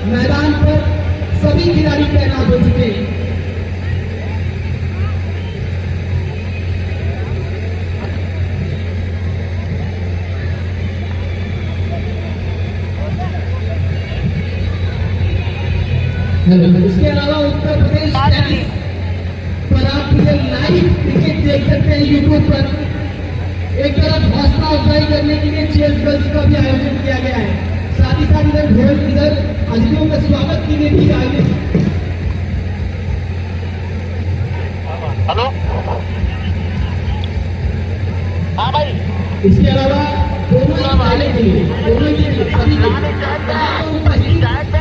मैदान पर सभी खिलाड़ी तैनात हो चुके हैं। इसके अलावा उत्तर प्रदेश टेनिस पर आप मुझे लाइव क्रिकेट देख सकते हैं यूट्यूब पर। एक तरफ हौसला अफजाई करने के लिए चेस गर्ल्स का भी आयोजन किया गया है, साथ ही साथ इधर ढोल इधर अतिथियों का स्वागत के लिए भी आयोजित। हेलो, हाँ भाई। इसके अलावा दोनों ही पहले के लिए दोनों ही सभी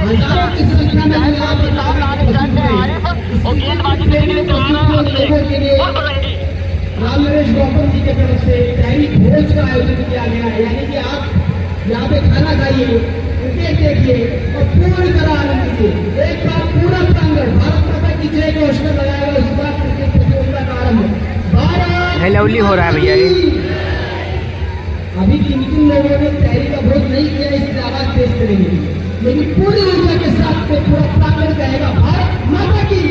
हजारों की संख्या में राम नरेश गौतम जी की तरफ से दैनिक भोज का आयोजन किया गया है, यानी कि आप यहाँ पे खाना खाइए, क्रिकेट देखिए और पूरी तरह आनंद लीजिए। एक बार पूरा प्रांगण भारत माता की जय घोषणा लगाएगा, उसके बाद क्रिकेट प्रतियोगिता का आरंभ। लवली हो रहा है भैया। अभी किन किन लोगों ने तैयारी का भोज नहीं किया इसकी आवाज तेज करेंगे, लेकिन पूरी ऊर्जा के साथ में पूरा प्रांगण कहेगा भारत माता की,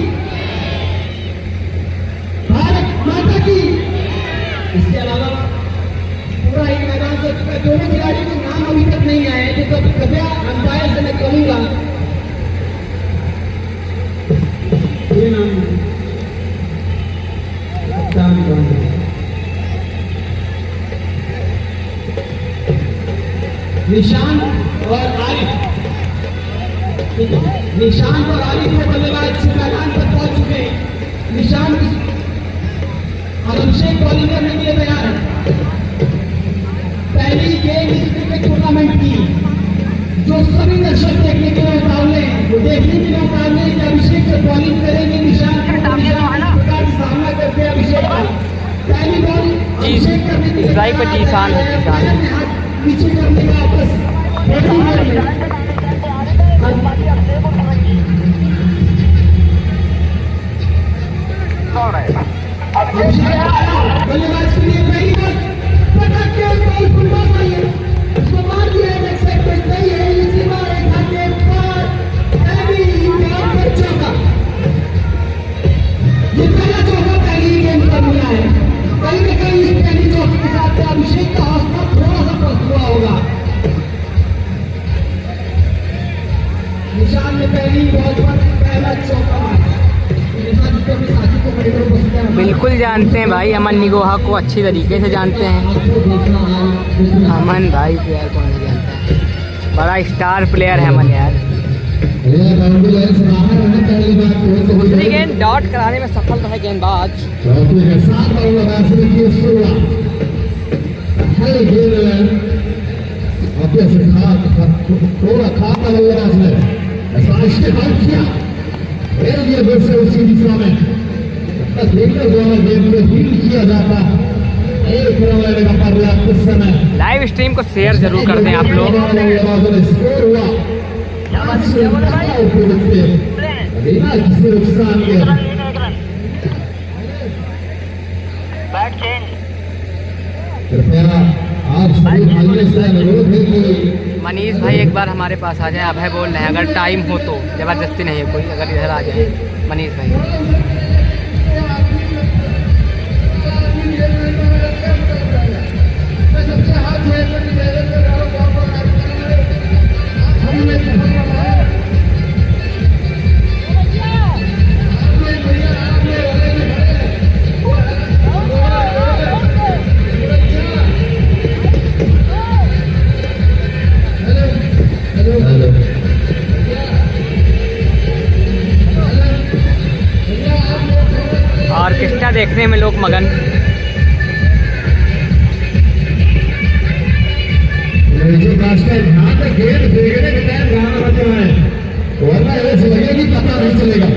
भारत माता की। इसके अलावा पूरा एक मैदान से दोनों खिलाड़ियों के नाम अभी तक नहीं आए हैं, तो कृपया अंपायर से मैं कहूंगा ये नाम निशांत और आरिफ, निशांत और आरिफ के बल्लेबाज मैदान पर पहुंच चुके हैं। निशांत और अभिषेक बॉलिंग करने के लिए तैयार है। पहली गेम इस क्रिकेट टूर्नामेंट की जो सभी दर्शक देखने के लिए उतावले हैं, वो देखने के लिए उतावले हैं कि अभिषेक से बॉलिंग करेंगे निशांत का सामना करते हैं अभिषेक का। पहली बॉल अभिषेक करने के लिए पीछे करने का वापस बल्लेबाज के लिए पहली बॉल पटक के बॉल फुटबॉल मारिए, उसको मार दिया है, एक्साइटमेंट नहीं है, इसी बार एक हाथ के पार हैवी यहाँ पर चौका। ये पहला चौका पहली गेम का मिला है। कहीं न कहीं इस पहली चौके के साथ अभिषेक का हौसला थोड़ा सा पस्त हुआ होगा। निशान ने पहली बॉल पर पहला चौका मारा। बिल्कुल जानते हैं भाई, अमन निगोहा को अच्छी तरीके से जानते हैं। अमन भाई को यार कौन नहीं जानता है, बड़ा स्टार प्लेयर है अमन यार। दूसरी गेंद डॉट कराने में सफल रहे गेंदबाज। उसी दिशा में किया जाता लाइव स्ट्रीम को शेयर जरूर कर दें आप लोग। किसी नुकसान के कृपया आप सभी भाइयों से अनुरोध है कि मनीष भाई एक बार हमारे पास आ जाए। अभय बोल रहे हैं अगर टाइम हो तो, जबरदस्ती नहीं है कोई, अगर इधर आ जाए मनीष भाई। ऑर्केस्ट्रा देखने में लोग मगन। ध्यान से गेंद फेंकने के टाइम गाना बज रहा है, वरना ऐसे लगेगी पता नहीं चलेगा।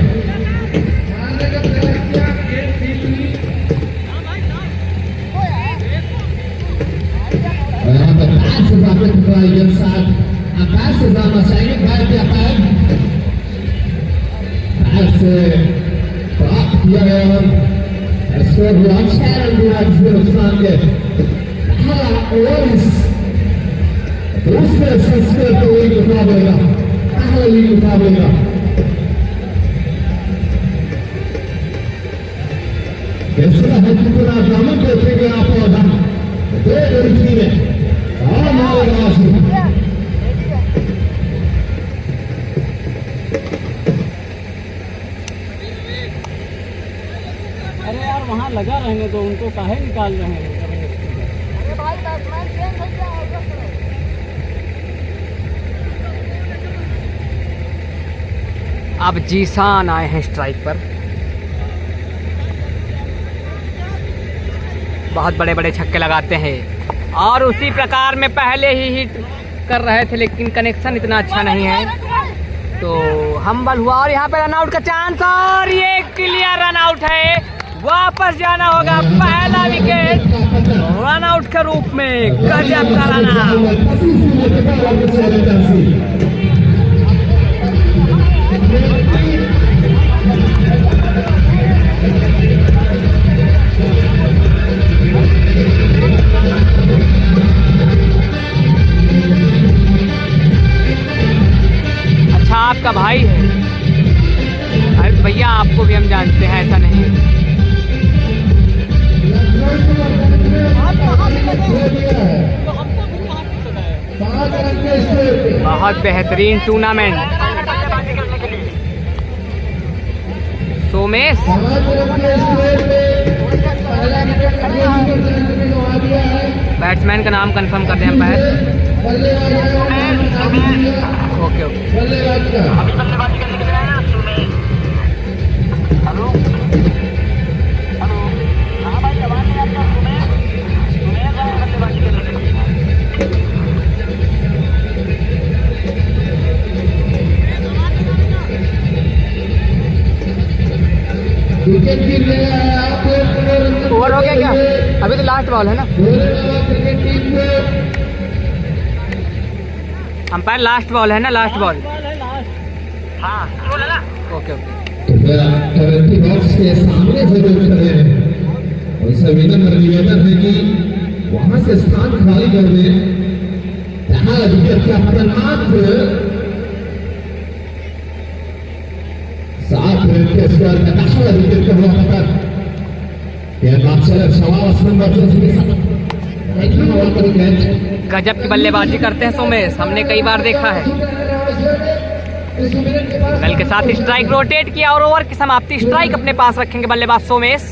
यहाँ पर पैर से जाकर टकराई गेंद साथ पैर से जाना चाहिए। पैर क्या पैर से प्राप्त किया गया स्कोर हुआ 6 रन हुआ, जिसमें नुकसान के ओवर दूसरे सिलसिले को एक मुकाबला फाइनली मुकाबले का ऐसा है कि पूरा दामन देखेंगे आप और हम दो बड़ी में और मारेगा आशीष अरे यार वहाँ लगा रहने दो, उनको काहे निकाल रहे हैं? अब जीसान आए हैं स्ट्राइक पर। बहुत बड़े बड़े छक्के लगाते हैं और उसी प्रकार में पहले ही हिट कर रहे थे, लेकिन कनेक्शन इतना अच्छा नहीं है तो हम्बल हुआ। और यहाँ पे रन आउट का चांस और ये क्लियर रन आउट है, वापस जाना होगा। पहला विकेट रन आउट के रूप में, गजब का रन आउट। अच्छा आपका भाई है? अरे भैया आपको भी हम जानते हैं, ऐसा नहीं है। बहुत बेहतरीन टूर्नामेंट। सोमेश बैट्समैन का नाम कंफर्म कर दें हम पहले। Okay okay. ओवर हो गया क्या? अभी तो लास्ट बॉल है ना अंपायर, लास्ट बॉल है ना, लास्ट बॉल। हाँ ओके ओके। बॉक्स के सामने जरूर खड़े हैं और सभी ने निवेदन है कि वहां से स्थान खाली कर दें। यहाँ विकेट का खतरनाक 7 रन के स्कोर का नशा विकेट का हुआ खतर गजब की बल्लेबाजी करते हैं सोमेश, हमने कई बार देखा है। बल के साथ स्ट्राइक रोटेट किया और ओवर की समाप्ति, स्ट्राइक अपने पास रखेंगे बल्लेबाज सोमेश।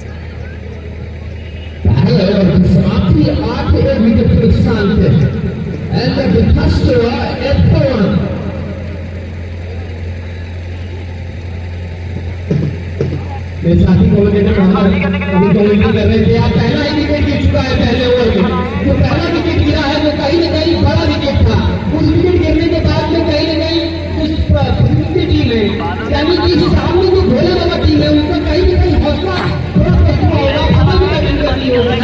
साथी कोऑर्डिनेटर कर रहे थे, आप पहला ही विकेट गिर चुका है पहले ओवर में। जो पहला विकेट गिरा है वो कहीं न कहीं बड़ा विकेट था। उस विकेट गिरने के बाद में कहीं न कहीं उस टीम है, यानी कि सामने जो भोले वाला टीम है, उनका कहीं न कहीं हौसला थोड़ा कम होगा, पता भी नहीं होगा।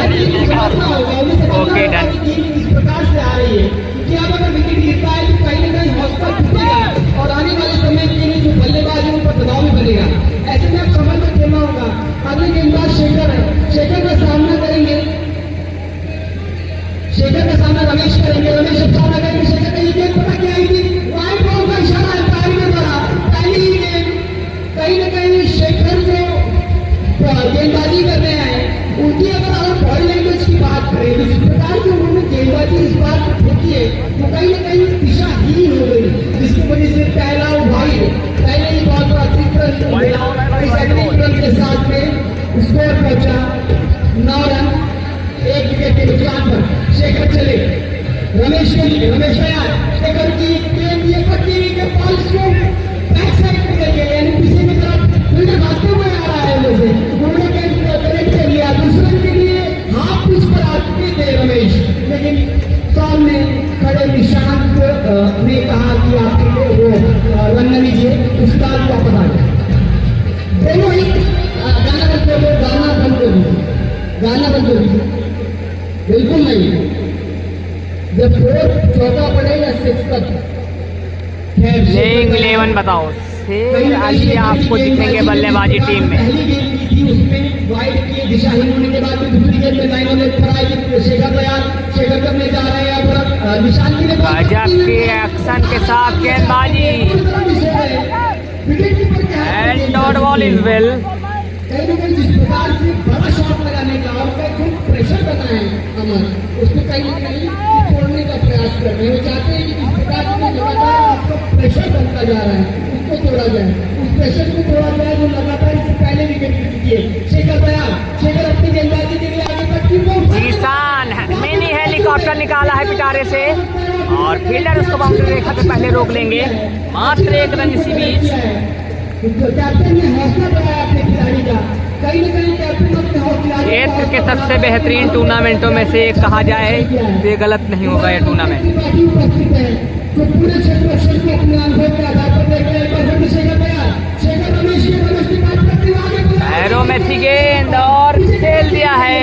Okay done. इस प्रकार से आ रही है कि अब अगर विकेट गिरता है तो कहीं न कहीं हौसला टूटेगा और आने वाले समय के लिए जो बल्लेबाज है उन पर दबाव भी बनेगा। ऐसे में आप समझ में खेलना होगा। अगले गेंदबाज शेखर है, शेखर का सामना करेंगे, शेखर का सामना रमेश करेंगे। रमेश अब सामना करेंगे शेखर का। ये गेंद पता क्या आई थी? वाइड बॉल का इशारा अंपायर ने करा। पहली ही गेंद कहीं न कहीं शेखर जो गेंदबाजी करने आए उनकी अगर आप बॉडी लैंग्वेज की बात करें तो जिस प्रकार की उन्होंने गेंदबाजी इस बार फेंकी है तो कहीं न कहीं दिशाहीन हो गई, जिसकी वजह से पहला वाइड, पहले ही बॉल पर अतिरिक्त रन के साथ में स्कोर पहुंचा 9 रन 1 विकेट के नुकसान पर। शेखर चले रमेश के लिए, रमेश तैयार, शेखर की गेंद ये पट्टी के बॉल को बैक साइड पे लेके, यानी पीछे की तरफ फील्डर भागते हुए आ रहा है, जैसे उन्होंने गेंद को कनेक्ट कर लिया। दूसरे के लिए हाफ पिच पर आते थे रमेश, लेकिन सामने खड़े निशांत ने कहा कि आप वो रन न लीजिए, उस बार वापस आ गया। दोनों ही गाना बंद कर दो, गाना बंद कर दो, गाना बंद कर दीजिए। बिल्कुल नहीं, जब 4 चौका पड़े या 6 तक प्लेइंग 11 बताओ। शेर अली आपको दिखेंगे बल्लेबाजी टीम में। पहली गेंद की थी उसमें वाइड की दिशाहीन होने के बाद दूसरी गेंद में लाइन में पर आई। शेखर तैयार, शेखर करने जा रहे हैं अब निशान की गजब के एक्शन के साथ गेंदबाजी। Third ball is well. कहीं ना कहीं जिस प्रकार से बड़ा शॉट लगाने का और जो प्रेशर बना है अमर, उसको कहीं ना कहीं तोड़ने का प्रयास कर रहे हैं। वो चाहते हैं कि जिस प्रकार से लगातार आपका प्रेशर बनता जा रहा है उसको तोड़ा जाए, उस प्रेशर को तोड़ा जाए जो लगातार इससे पहले विकेट गिर चुकी है। शेखर दयाल, शेखर अपनी गेंदबाजी के लिए आगे बढ़ती है। जीशान मिनी हेलीकॉप्टर निकाला है पिटारे से और फील्डर उसको बाउंड्री रेखा पे पहले रोक लेंगे। मात्र 1 रन इसी बीच। कैप्टन ने हौसला बढ़ाया अपने खिलाड़ी का, कहीं न कहीं कैप्टन अपने हौसला क्षेत्र के सबसे बेहतरीन टूर्नामेंटों में से एक कहा जाए तो ये गलत नहीं होगा ये टूर्नामेंट। उपस्थित है तो पूरे क्षेत्र को अपने अनुभव के आधार पर देख रहे हैं। शेखर दयाल, शेखर रमेश की रमेश की बात करते हुए आगे बढ़ रहे हैं। पैरों में थी गेंद और खेल दिया है।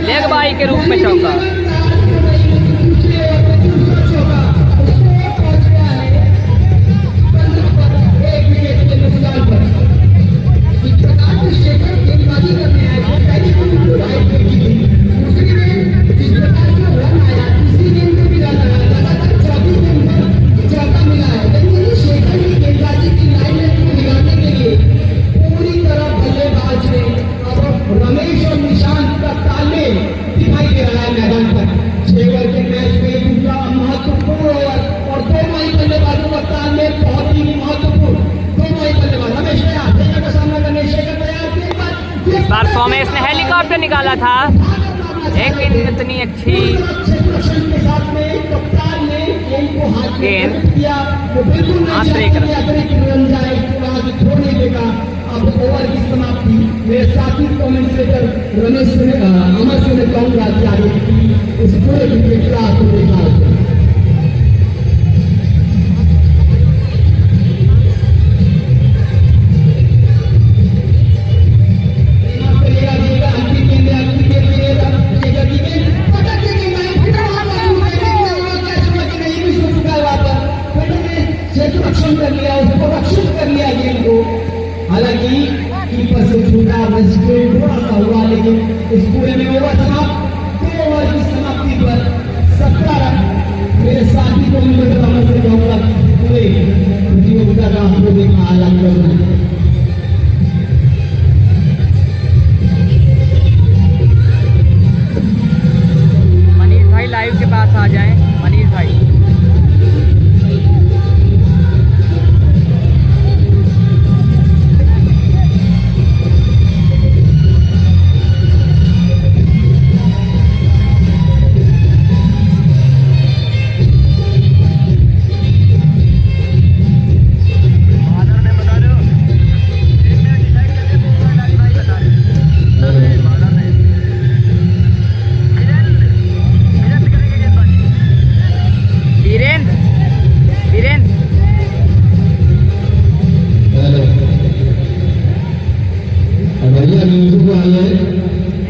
लेग बाई के रूप में चौका। सोमेश ने हेलीकॉप्टर निकाला था लेकिन इतनी अच्छी गेंद मात्र 1 रन। अब ओवर की समाप्ति मेरे साथी कमेंटेटर रमेश अमर से मैं कहूँगा कि आगे इस पूरे क्रिकेट का आपको देखा कर लिया, उसको रक्षित कर लिया गेंद को। हालांकि कीपर से छूटा थोड़ा सा हुआ, लेकिन इस पूरे में ओवर समाप्त। 2 ओवर की समाप्ति पर 17 रन। मेरे साथी को मैं से कहूँगा पूरे प्रतियोगिता का हमको देखा अलग करना। मनीष भाई लाइव के पास आ जाएं। मनीष भाई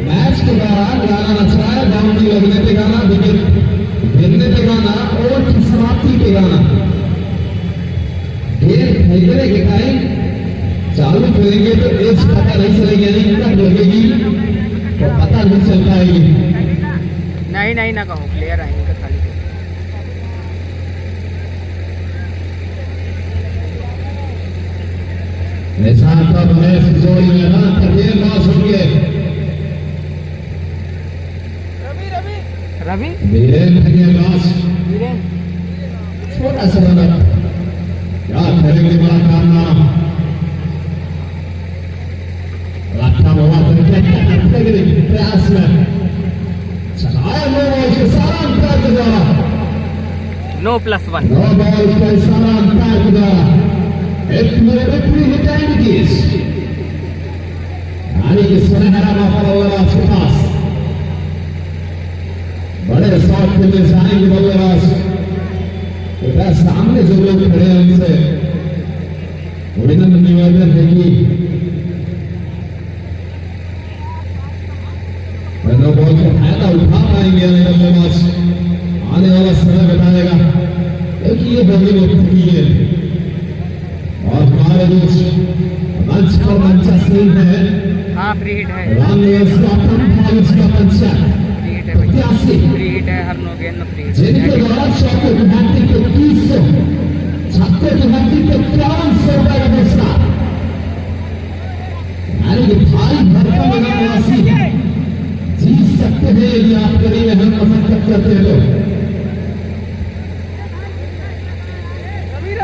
मैच के दौरान गाना नचना है, बाउंड्री लगने पे गाना, विकेट गिरने पे गाना, ओवर की समाप्ति पे गाना। गेंद फेंकने के टाइम चालू करेंगे तो एज पता नहीं चलेगी, यानी कब लगेगी तो पता नहीं चल पाएगी। नहीं ना कहो, प्लेयर आएंगे खाली। निशान पर महेश जोड़ी में रन पर गेंदबाज होंगे रवि वीरेंद्र गेंदबाज। वीरेंद्र छोटा सा रन क्या करेंगे, बड़ा काम रखा हुआ प्रयास में चलाया नो बॉल के सारा अंतर के द्वारा, नो +1 नो बॉल के सारा अंतर के द्वारा एक यानी कि सुनहरा मौका बल्लेबाज के पास, बड़े शॉट के लिए जाएंगे बल्लेबाज। तो सामने जो लोग खड़े हैं उनसे विनम्र निवेदन है कि नो बॉल का फायदा उठा पाएंगे बल्लेबाज, आने वाला समय बताएगा, क्योंकि ये बड़ी वक्त है। और हमारे बीच मंच पर मंचासीन है, हाँ फ्री हिट है, रामनिवास का पंचा फ्री हिट है, फ्री हिट है। हर 9 गेंद में फ्री। जिनके द्वारा शॉट पेनाल्टी के 30 छक्के पेनाल्टी के 53 रुपए का पुरस्कार, यानी कि भारी भरकम निवासी जीत सकते हैं यदि आप करीब हम मशक्कत करते हैं तो।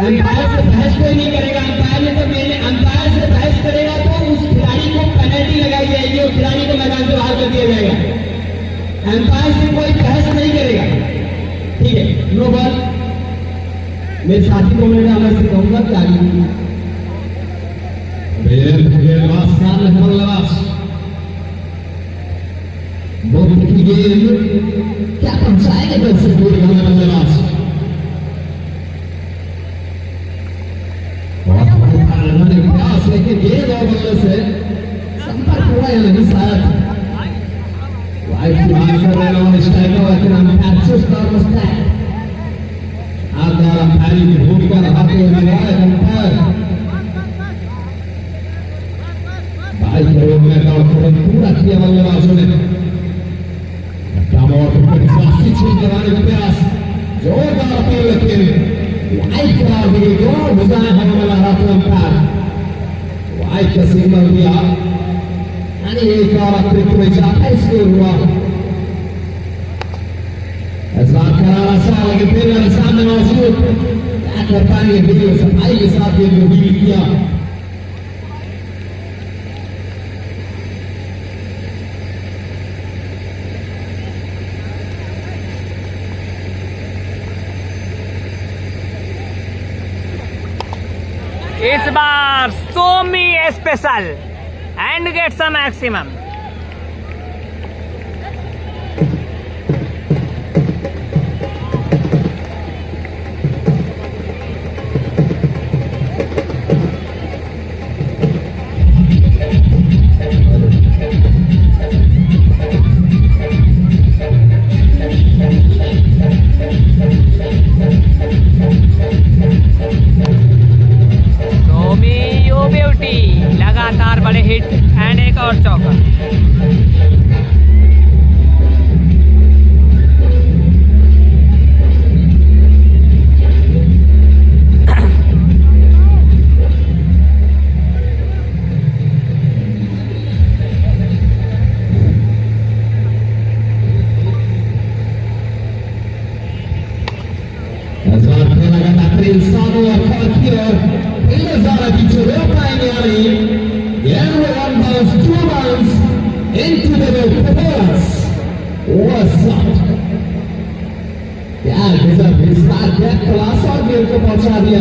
अंपायर से बहस कोई नहीं करेगा, अंपायर ने तो मैंने अंपायर से बहस करेगा तो उस खिलाड़ी को पेनल्टी लगाई जाएगी और खिलाड़ी को मैदान से बाहर कर दिया जाएगा। अंपायर से कोई बहस नहीं करेगा, ठीक है। No ball. मेरे साथी को मैं आना सिखाऊंगा कि आगे क्या पहुंचाएंगे दर्शक बल्लेबाज प्रयास, लेकिन गेंद और बल्ले से संपर्क हुआ या नहीं शायद वाइट कर रहे हैं स्ट्राइकर, लेकिन हम कैचेस का मस्टैक आप द्वारा अंपायरिंग की भूमिका निभाते हुए निर्णायक अंपायर 22 करोड़ में पूरा किया बल्लेबाजों ने। छीन कराने का प्रयास, जोरदार अपील, लेकिन वाइट करार दी गई और बुझाए होने वाला रात अंपायर वाइट का सिग्नल दिया, यानी एक और अतिरिक्त में जाता स्कोर हुआ। ऐसा करारा सा, लेकिन फिर सामने मौजूद क्या कर पाएंगे, वीडियो सफाई के साथ ये जो डील किया। इस बार सोमी special and gets a maximum. लगातार बड़े हिट एंड एक और चौका। into the players. What's up? यार विस्तार क्या क्लास और गेम को पहुंचा दिया।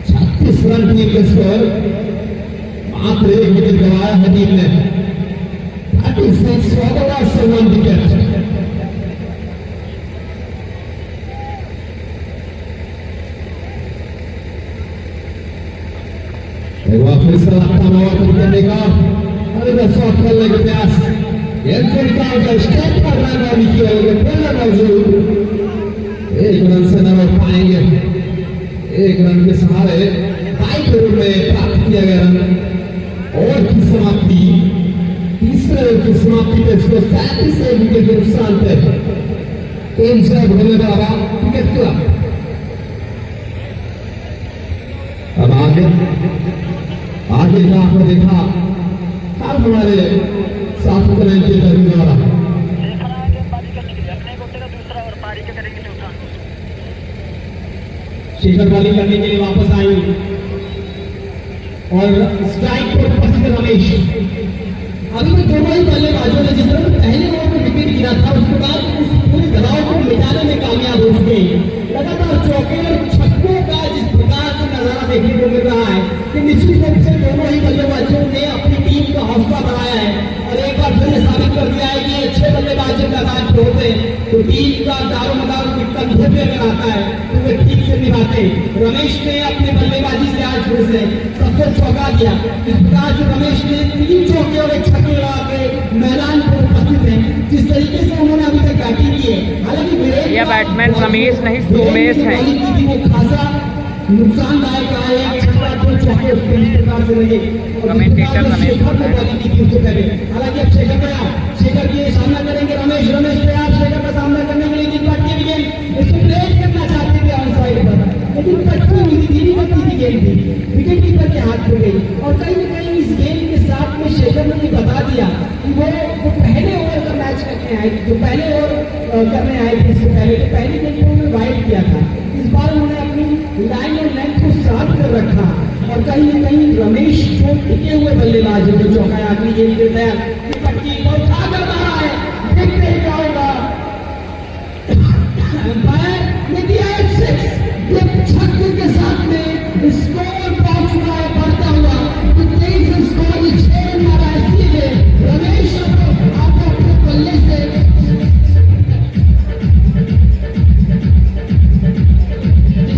36 रन टीम के स्कोर, मात्र 1 विकेट गंवाया है टीम ने। 36 for the loss of 1 wicket। एक बार फिर से लगता है करने का, अरे बस शॉट खेलने के प्रयास, स्टेप पर रन और किया, लेकिन पहले मौजूद 1 रन से न रोक पाएंगे। 1 रन के सहारे 22 ओवर में प्राप्त किया गया रन और की समाप्ति, तीसरे ओवर की समाप्ति पे इसको 37 विकेट के नुकसान थे। टीम से होने वाला विकेट क्लब अब आगे जहां पर देखा हर हमारे साथ करें के द्वारा शेखर वाली करने के लिए वापस आई और स्ट्राइक पर उपस्थित रमेश। अभी तो दोनों ही बल्लेबाजों ने जिस तरह पहले ओवर में विकेट गिरा था, उसके बाद उस पूरे दबाव को मिटाने में कामयाब हो चुके हैं। लगातार चौके और छक्कों का जिस प्रकार का नजारा देखने को मिल रहा है कि निश्चित रूप से दोनों ही बल्लेबाजों ने अपनी टीम का हौसला बढ़ाया है और एक बार फिर साबित कर दिया है कि अच्छे बल्लेबाज मैदान पे होते हैं तो टीम का दारोमदार कंधे पे अगर आता है तो वे ठीक से निभाते। रमेश ने अपने बल्लेबाजी से आज फिर से सबको चौंका दिया। इस प्रकार से रमेश ने 3 चौके और 1 छक्के लगा के मैदान पर उपस्थित है। जिस तरीके से उन्होंने अभी तक बैटिंग की है, हालांकि यह बैट्समैन रमेश नहीं सोमेश है, वो खासा नुकसानदायक रहा है। चौके उस प्रकार से लगे कमेंटेटर रमेश, हालांकि अब शेखर की सामना करेंगे रमेश। पे गई और कहीं ना कहीं इस गेम के साथ में शेखर ने ये बता दिया कि वो पहले ओवर का मैच करने आए थे, जो पहले ओवर करने आए थे इससे पहले, तो पहली गेम में उन्होंने वाइड किया था। इस बार उन्होंने अपनी लाइन और लेंथ को साफ कर रखा और कहीं ना कहीं रमेश जो टिके हुए बल्लेबाज है, जो चौका आदमी गेम खेलता है, पट्टी को उठा कर मारा है, देखते ही क्या होगा। एम्पायर ने दिया एक सिक्स, ये छक्के के साथ में स्कोर पहुंच चुका है बढ़ता हुआ, तो 23 स्कोर ये 6 मारा है सीधे रमेश आपको अपने बल्ले से जिस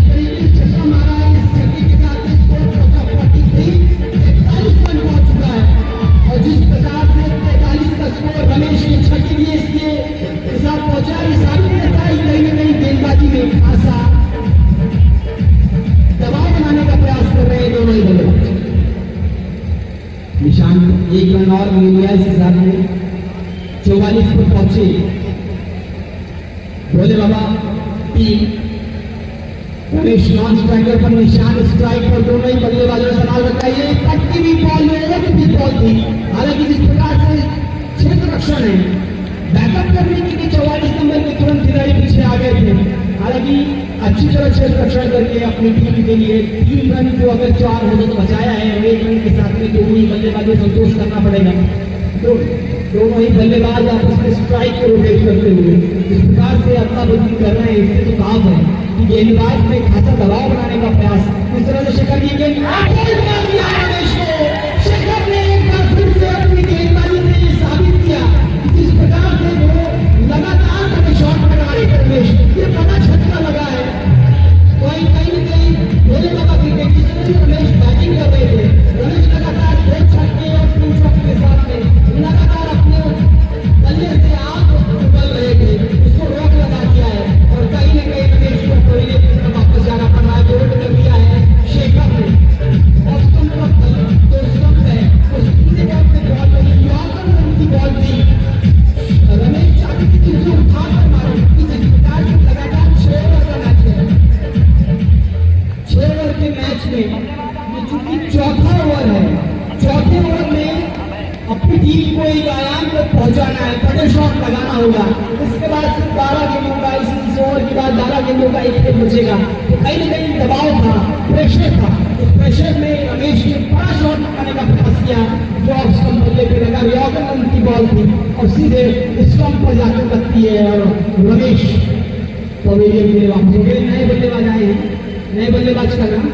तरीके से छक्का मारा है, इस छक्के के साथ स्कोर पहुंचा 43 रन पहुंच चुका है और जिस प्रकार से 43 का स्कोर रमेश के छक्के लिए इसके साथ पहुंचा, ये साबित करता है कहीं ना कहीं गेंदबाजी में खासा दबाव बनाने का प्रयास कर रहे हैं दोनों ही बल्लेबाज। निशांत एक रन और मिल गया इस हिसाब में 44 पर पहुंचे भोले बाबा टीम। रमेश नॉन स्ट्राइकर पर, निशांत स्ट्राइक पर, दोनों ही बल्लेबाजों ने सवाल रखा। ये पट्टी भी बॉल में बॉल थी, हालांकि जिस प्रकार से क्षेत्र रक्षण है बैकअप करने के लिए 44 नंबर के तुरंत खिलाड़ी पीछे आ गए थे, हालांकि अच्छी तरह क्षेत्र रक्षण करके अपनी टीम के लिए 3 रन जो अगर 4 होने तो बचाया है और 1 रन के साथ में दोनों ही बल्लेबाजों को संतोष करना पड़ेगा। तो दोनों ही बल्लेबाज आपस में स्ट्राइक को रोटेट करते हुए इस प्रकार से अदला बदली कर रहे हैं, इससे तो काम है कि गेंदबाज में खासा दबाव बनाने का प्रयास। इस तरह से शेखर ये गेंद मार दिया रमेश को। शेखर ने एक बार फिर से अपनी गेंदबाजी से ये साबित किया कि जिस प्रकार से वो लगातार अपने शॉट लगा रहे थे रमेश, ये बड़ा छक्का लगा है। कहीं ना कहीं भोले बाबा क्रिकेट जिस तरह से रमेश बैटिंग कर रहे थे, रमेश लगातार 2 छक्के और 3 चौके के साथ में लगातार अपने बल्ले से आग उगल रहे थे, उसको रोक लगा दिया है और कहीं ना कहीं रमेश को कोयले की तरफ वापस जाना पड़ रहा है। बोल्ड कर दिया है शेखर ने और स्टंप पर जो स्टंप है उस सीधे बॉल पे बॉल नहीं, यॉर्कर उनकी बॉल थी। रमेश चाहते थे कि उसे उठा कर मारे, जिस प्रकार से लगातार 6 ओवर का मैच है, 6 ओवर के मैच में ये चूंकि चौथा ओवर है, चौथे ओवर में अपनी टीम को एक आयाम तक पहुंचाना है, बड़े शॉट लगाना होगा। इसके बाद सिर्फ 12 गेंदों का, इस ओवर के बाद 12 गेंदों का एक खेल बचेगा, तो कहीं ना कहीं दबाव था, प्रेशर था। उस प्रेशर में रमेश ने बड़ा शॉट लगाने का प्रयास किया जो अब स्टंप बल्ले पे लगा, यॉर्कर की बॉल थी और सीधे स्टंप पर जाकर लगती है और रमेश पवेलियन के लिए वापस हो गए। नए बल्लेबाज आए हैं, नए बल्लेबाज का नाम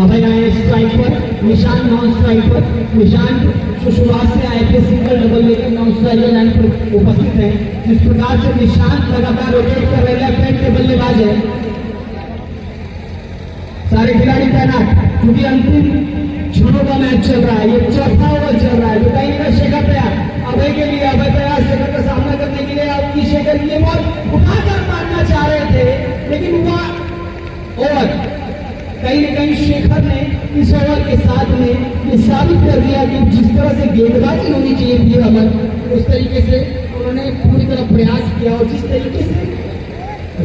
अभय आए स्ट्राइक पर, निशांत नॉन स्ट्राइक पर। निशांत जो शुरुआत से आए थे सिंगल डबल लेकर नॉन स्ट्राइकर लाइन पर उपस्थित है। जिस प्रकार से निशांत लगातार रोटेट कर रहे, लेफ्ट हैंड के बल्लेबाज है, सारे खिलाड़ी तैनात, क्योंकि अंतिम क्षणों का मैच चल रहा है, ये चौथा ओवर चल रहा है। तो कहीं ना शेखर तैयार, अभय के लिए अभय तैयार शेखर का सामना करने के लिए। आपकी शेखर की बॉल उठाकर मारना चाह रहे थे लेकिन हुआ ओवर। कहीं ना कहीं शेखर ने इस ओवर के साथ में ये साबित कर दिया कि जिस तरह से गेंदबाजी होनी चाहिए थी अगर, उस तरीके से उन्होंने पूरी तरह प्रयास किया और जिस तरीके से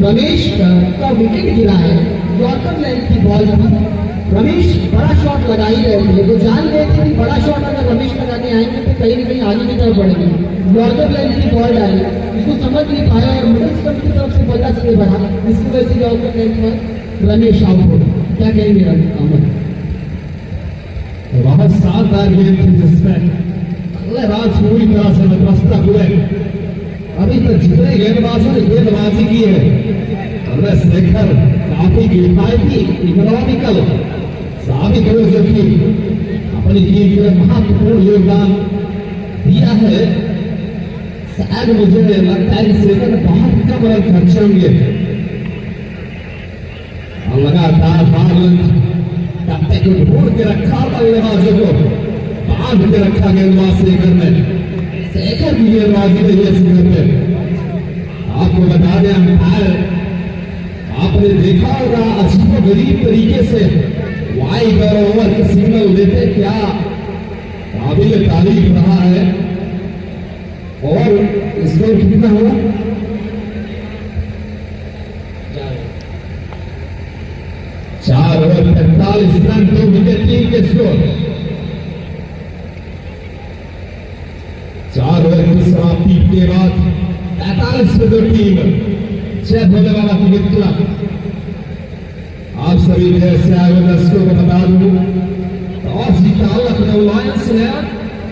रमेश का विकेट गिरा है, यॉर्कर लेंथ की बॉल थी, रमेश बड़ा शॉट लगा ही रहे थे, तो जान गए थे कि बड़ा शॉट अगर रमेश लगाने आएंगे तो कहीं ना कहीं आगे की तरफ बढ़ेंगे। यॉर्कर लेंथ की बॉल डाली, इसको समझ नहीं पाया और मिडिल स्टंप की तरफ से बल्ला से बढ़ा, जिसकी वजह से यॉर्कर लेंथ पर रमेश आउट हो। क्या कहेंगे अहमद? बहुत शानदार गेम थी जिसमें बल्लेबाज पूरी तरह से मध्यस्थ हुए। अभी तक जितने गेंदबाजों ने गेंदबाजी की है, शेखर काफी किफायती इकोनॉमिकल साबित हो चुकी, अपनी टीम के महत्वपूर्ण योगदान दिया है। शायद मुझे लगता है कि शेखर बहुत कम रन खर्चे होंगे और लगातार तब को ढूंढ के रखा बल्लेबाजों को, बांध के रखा गेंदबाज शेखर ने। शेखर की गेंदबाजी रही है शिखर पे। आपको बता दें अंपायर, आपने देखा होगा अजीब गरीब तरीके से वाइड और ओवर के सिग्नल देते, क्या काबिल तारीफ रहा है। और स्कोर कितना हुआ? 4 ओवर 45 45 रन 2 विकेट टीम के स्कोर। 4 ओवर की समाप्ति के बाद 45 पे 2 टीम 6 होने वाला क्रिकेट क्लब। आप सभी देर से आए हुए दर्शकों को बता दूं टॉस जीता लखनऊ लायंस ने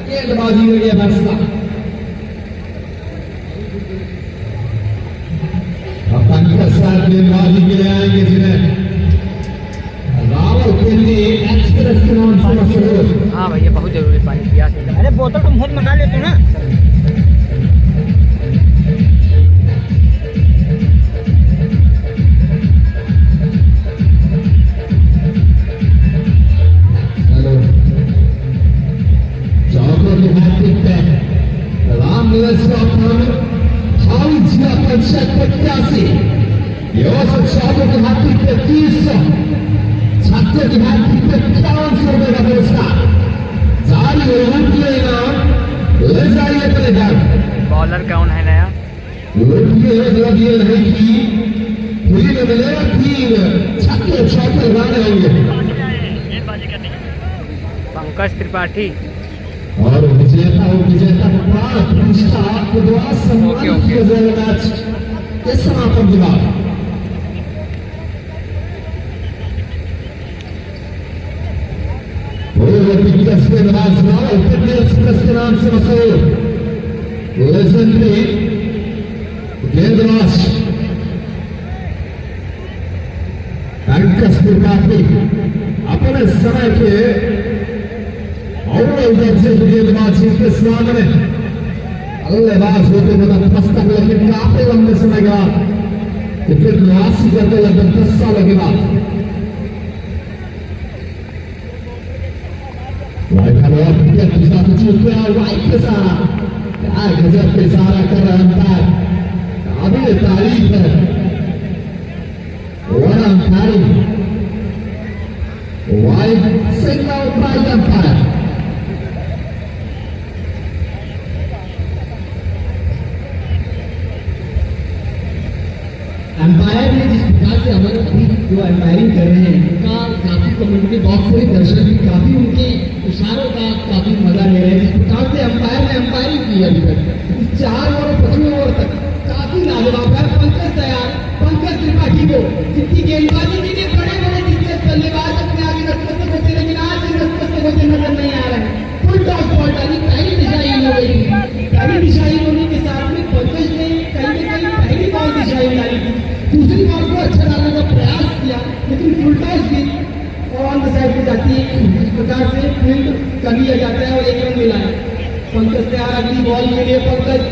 गेंदबाजी में यह फैसला। अब पंकज सर गेंदबाजी के लिए आएंगे जिन्हें रावलपिंडी एक्सप्रेस के नाम से मशहूर। हाँ भैया बहुत जरूरी पानी पिया। अरे बोतल तुम खुद मंगा लेते ना। छात्रों की हाथी पे 51 रुपए का पुरस्कार जारी ले जाइए अपने घर। बॉलर कौन है नया? ये नहीं कि फ्री में मिलेगा 3 छक्के चौके लगाने होंगे। पंकज त्रिपाठी और विजेता को प्राप्त पुरस्कार आपके द्वारा सम्मानित किया जाएगा। मैच के समापन के बाद एक्सप्रेस के नाम से मशहूर लेजेंडरी गेंदबाज पंकज त्रिपाठी अपने समय के अव्वल दर्जे के गेंदबाज के सामने बल्लेबाज होते हुए पुस्तक लेकिन काफी लंबे समय के बाद क्रिकेट वापसी करते लगभग 10 सालों के बाद गजब पे इशारा कर रहा अंपायर, काबिल तारीफ है। Umpiring wide signal bye umpire. Umpire ने जिस प्रकार से हमारे अभी जो अंपायरिंग कर रहे हैं उनका काफी कम्युनिटी बॉक्स से दर्शक भी काफी उनके इशारों का काफी मजा ले रहे हैं। जिस प्रकार से अंपायर ने अंपायरिंग की अभी तक इस 4 और 5वें ओवर तक काफी लाजवाब है। पंकज त्रिपाठी को जितनी गेंदबाजी की ने बड़े बड़े दिग्गज बल्लेबाज अपने आगे नतमस्तक होते लेकिन आज नतमस्तक होते नजर नहीं आ रहे हैं। फुल टॉस बॉल डाली, पहली दिशाहीन हो गई। पहली दिशाहीन होने के साथ में पंकज ने कहीं न कहीं पहली बॉल दिशाहीन डाली थी, दूसरी बॉल को अच्छा डालने का प्रयास किया लेकिन फुल टॉस भी ऑन द साइड पे जाती है। इस प्रकार से फील्ड कर लिया जाता है और 1 रन मिला है। पंकज तैयार अगली बॉल के लिए। पंकज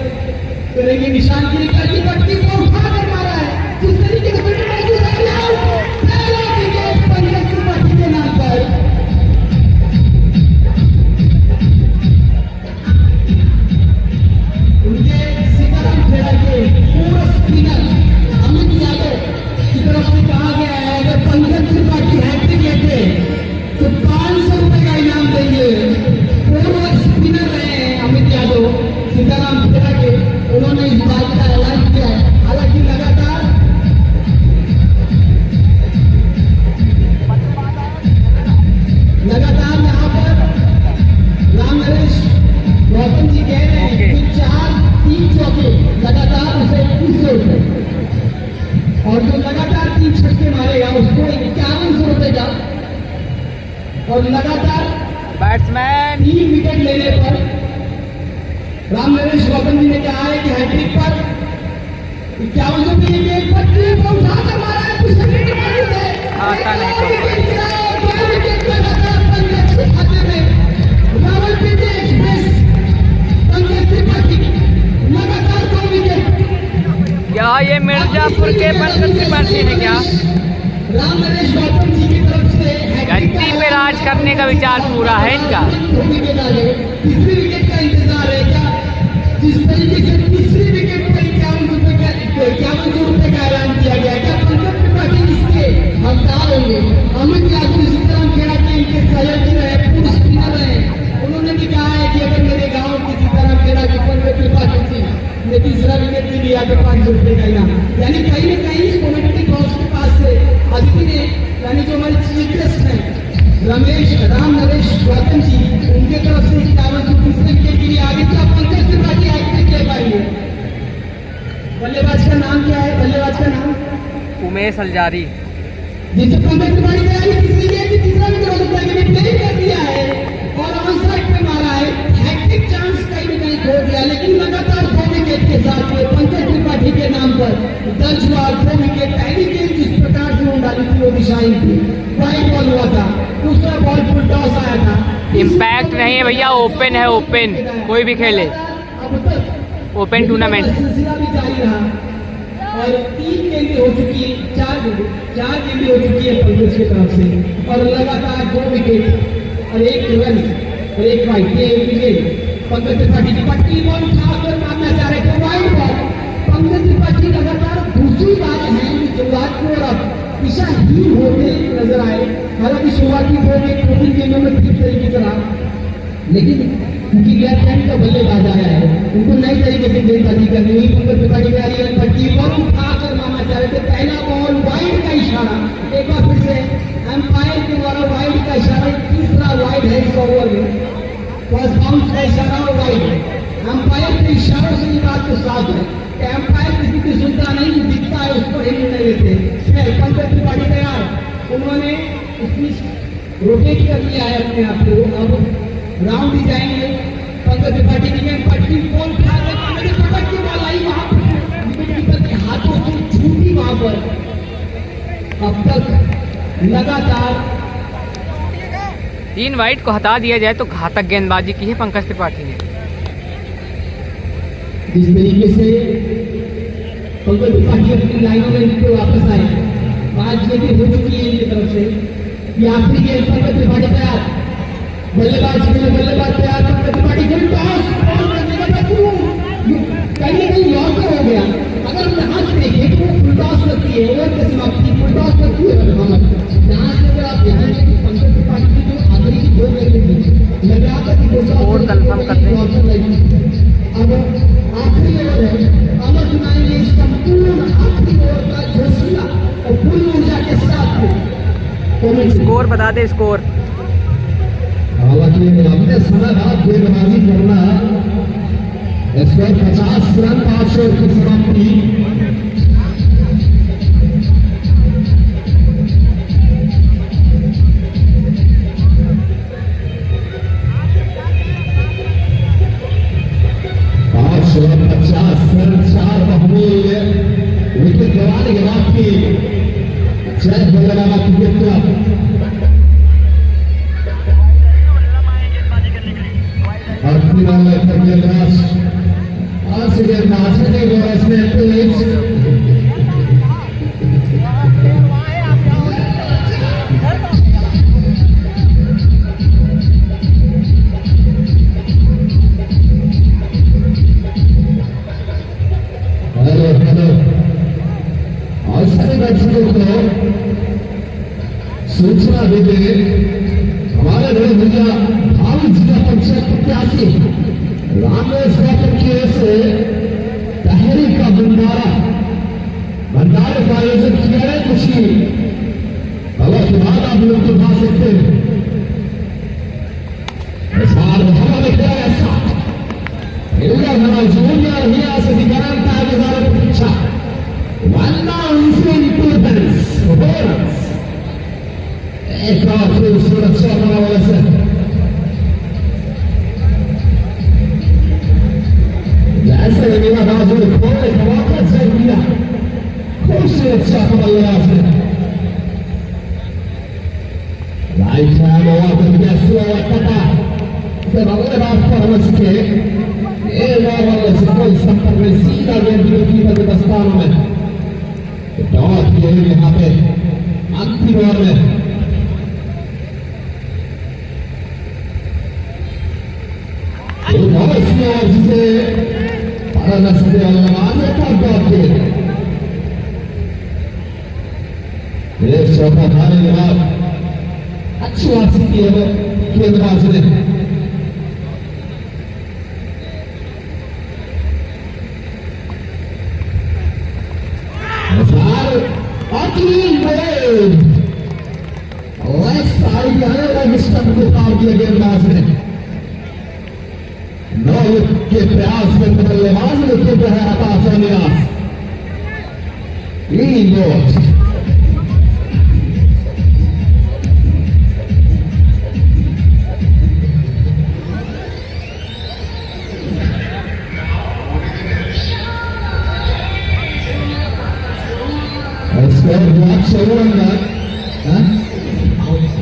करेंगे निशान की निकलती पट्टी को उठाकर मारा है। जिस तरीके से पहला विकेट पंकज त्रिपाठी के नाम पर। उनके सीताराम खेड़ा के पूर्व स्पिनर अमित यादव की तरफ से कहा गया है अगर पंकज त्रिपाठी हैट्रिक लेते तो 500 रुपए का इनाम देंगे। पूर्व स्पिनर रहे हैं अमित यादव सीताराम खेड़ा के, उन्होंने इस बात का ऐलान किया है। हालांकि लगातार यहाँ पर राम नरेश गौतम जी कह रहे हैं कि 4-3 चौके लगातार उसे 2100 रुपए और जो लगातार 3 छक्के मारेगा उसको 5100 रुपए का और लगातार बैट्समैन 3 विकेट लेने पर राम नरेश गौतम जी ने कहा है कि हैट्रिक पर 5100 के लिए एक पट्टी को उठाकर मारा है। कुछ सेकंड की मौजूद है। आता नहीं तो खाते में रावलपिंडी एक्सप्रेस पंकज त्रिपाठी लगातार 2 विकेट। क्या ये मिर्जापुर के पंकज त्रिपाठी है क्या? राम नरेश गौतम जी की तरफ से गद्दी पे राज करने का विचार पूरा है इनका। तीसरी विकेट का इंतजार है क्या? जिस तरीके से तीसरी विकेट पर 5100 रुपए का ऐलान किया गया, क्या पंकज त्रिपाठी इसके हकदार होंगे? अमित यादव सीताराम खेड़ा के इनके सहयोगी रहे, पूर्व स्पिनर रहे, उन्होंने भी कहा है कि अगर मेरे गांव के सीताराम खेड़ा के पंकज त्रिपाठी सिंह ने तीसरा विकेट भी लिया तो 500 रुपए का इनाम। यानी कहीं न कहीं इस कम्युनिटी बॉक्स के पास से अदिति ने यानी जो हमारे चीफ गेस्ट हैं राम नरेश गौतम जी उनके तरफ से 51 दूसरे विकेट के लिए आगे था पंकज त्रिपाठी एक्टिव ले पाएंगे। बल्लेबाज का नाम क्या है? बल्लेबाज का नाम उमेश अलजारी। जिसे पंकज त्रिपाठी ने अभी तीसरी गेंद की तीसरा विकेट हो सकता है प्ले कर दिया है और ऑन साइड पे मारा है। हैट्रिक चांस कहीं न कहीं खो दिया, लेकिन लगातार 2 विकेट के साथ में पंकज त्रिपाठी के नाम पर दर्ज हुआ 2 विकेट। पहली गेंद जिस प्रकार से उन्होंने डाली थी वो दिशाहीन थी, वाइड बॉल हुआ था। दूसरा बॉल फुल टॉस आया था। इम्पैक्ट नहीं है भैया, ओपन है, ओपन कोई भी खेले, अब तक ओपन टूर्नामेंट। सिलसिला भी जारी रहा और 3 गेंदें हो चुकी है, 4 गेंदें हो चुकी है पंकज की तरफ से और लगातार 2 विकेट और 1 रन और 1 वाइड। ये विकेट पंकज त्रिपाठी की पट्टी बॉल उठाकर मारना चाह रहे थे, वाइड बॉल। पंकज त्रिपाठी लगातार दूसरी बार है शुरुआत को और दिशाहीन होते नजर आए। हालांकि शुरुआती 2 गेंदों में ठीक तरीके से रहा, लेकिन क्योंकि गैप हैंड का बल्लेबाज आया है, उनको नई तरीके से गेंदबाजी करनी हुई। पंकज त्रिपाठी की आ रही है पट्टी बॉल उठाकर मारना चाह रहे थे, पहला बॉल वाइड का इशारा। एक बार फिर से अंपायर के द्वारा वाइड का इशारा, तीसरा वाइड है इस ओवर में। फर्स्ट बाउंस का इशारा और वाइड है। अंपायर के इशारों से ये बात तो साफ है कि अंपायर किसी की सुनता नहीं, दिखता है उस पर ही निर्णय लेते हैं। पंकज त्रिपाठी तैयार, उन्होंने रोटेट कर लिया है अपने आप को। अब राउंड ही जाएंगे। पंकज त्रिपाठी की गेंद पट्टी बॉल उठा कर पंकज पकड़ के बॉल आई वहां पर विकेटकीपर के हाथों से छूटी वहां पर। अब तक लगातार 3 वाइड को हटा दिया जाए तो घातक गेंदबाजी की है पंकज त्रिपाठी ने। जिस तरीके से पंकज त्रिपाठी अपनी लाइनों में नीचे वापस आए, 5 गेंदें हो चुकी है इनकी तरफ से। ये आखिरी गेंद पंकज त्रिपाठी तैयार, बल्लेबाज तैयार। पंकज त्रिपाठी गेंद टॉस बॉल करने का कहीं ना कहीं लॉकर हो गया। अगर यहाँ से देखें तो फुल टॉस लगती है, ओवर की समाप्ति फुल टॉस लगती है। यहाँ से अगर आप ध्यान दें पंकज त्रिपाठी की जो आखिरी की 2 गेंदें थी लगा कर और कंफर्म करते हैं। अब आखिरी ओवर है, अमर सुनाएंगे इस संपूर्ण आखिरी ओवर का जोशीला और पूरी ऊर्जा के साथ में। स्कोर बता दे, स्कोर। हालांकि अपने समय बाद गेंदबाजी करना, स्कोर 50 रन 5 ओवर की समाप्ति। विकेट गंवाने के बाद की जय बल्लेबाज क्रिकेट क्लब और फिलहाल गेंदबाज आज से गेंदबाज ने सूचना देते हमारे बड़े भैया भावी जिला परिषद प्रत्याशी रामेश गौतम की ओर से तहरीक का भंडारे का आयोजन किया है। खुशी अलग के बाद आप लोग तो पा सकते हैं। इस बार मोहम्मद ऐसा जूनियर हिया से दिखाना है परीक्षा एक और खूबसूरत शॉट वाला से जैसे लगेगा बाजू खोले खवाकर से दिया खूबसूरत शॉट वाला से राइट हैंड वाटर के सुआ पता से बल्लेबाज पर हमसे के ये वाला से कोई संपर्क में सीधा गेंद की बदले दस्तानों में डॉट किए यहाँ पे अंतिम ओवर में जिसे चौथा धारे के बाद अच्छी वापसी की है गेंदबाज ने। और 3 लेफ्ट साइड आने वाले स्टंप को पार किया गेंदबाज ने। 9 के प्रयास में बल्लेबाज ने खेल रहा है हताश और निराश। Clean ball.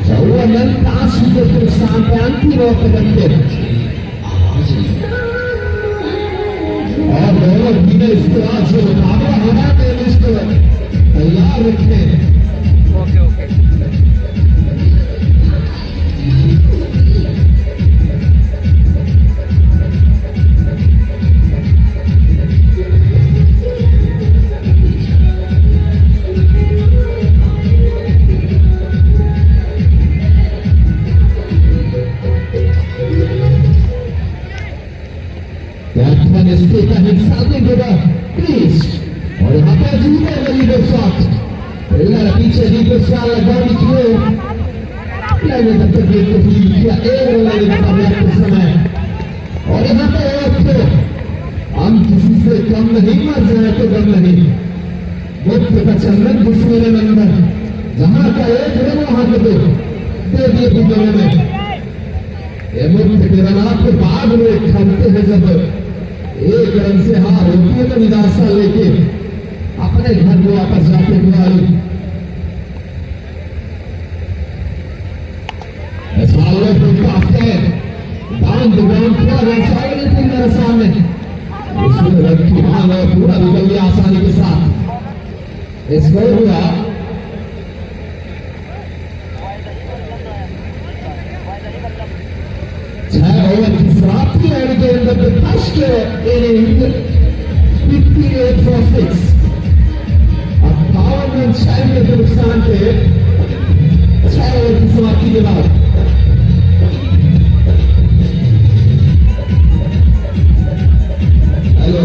Chaulan pass untuk sampai anti waktu और दोनों टीमें इसके बाद जो मुकाबला होना है इसको तैयार रखें। Okay okay Batman is taken himself into the crease और यहाँ पे जीते गई दो शॉट। पहला पीछे जीते साल लगाने की हो लेकिन तब तक ये तस्वीर किया एक रन लेने का पर्याप्त समय और यहाँ पे एक तो हम किसी से कम नहीं मर जाए तो गम नहीं मुक्त का चंदन दुश्मन नंबर जहाँ का एक रन वहाँ के दो दे दिए दोनों में ये मुक्त के रनाथ के बाद में खेलते हैं जब एक रन से हार होती है तो निराशा लेके अपने घर को वापस जाते खिलाड़ी मेरे सामने उसने रखी भाग और पूरा निकल गया आसानी के साथ। स्कोर हुआ 6 ओवर की समाप्ति एंड के अंदर the first inning 58 for 6 58 run चाहिए के नुकसान पे 6 ओवर की समाप्ति के बाद। हेलो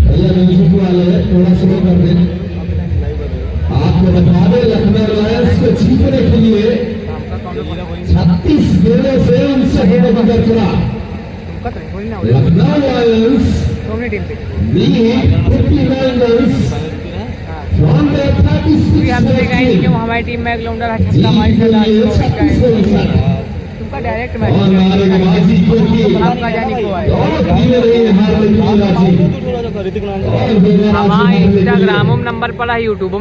भैया म्यूजिक वाले थोड़ा स्लो कर दें। आपको बता दें लखनऊ रॉयल्स को जीतने के लिए 36 गेंदों से 59 रन करा। Lucknow Royals lead 59 runs from the 36 हमारी टीम में ग्राउंडर है छक्का मार तुमका डायरेक्ट मैच और नारेबाजी क्योंकि आपका जानी को है हमारे इंस्टाग्राम नंबर पड़ा है YouTube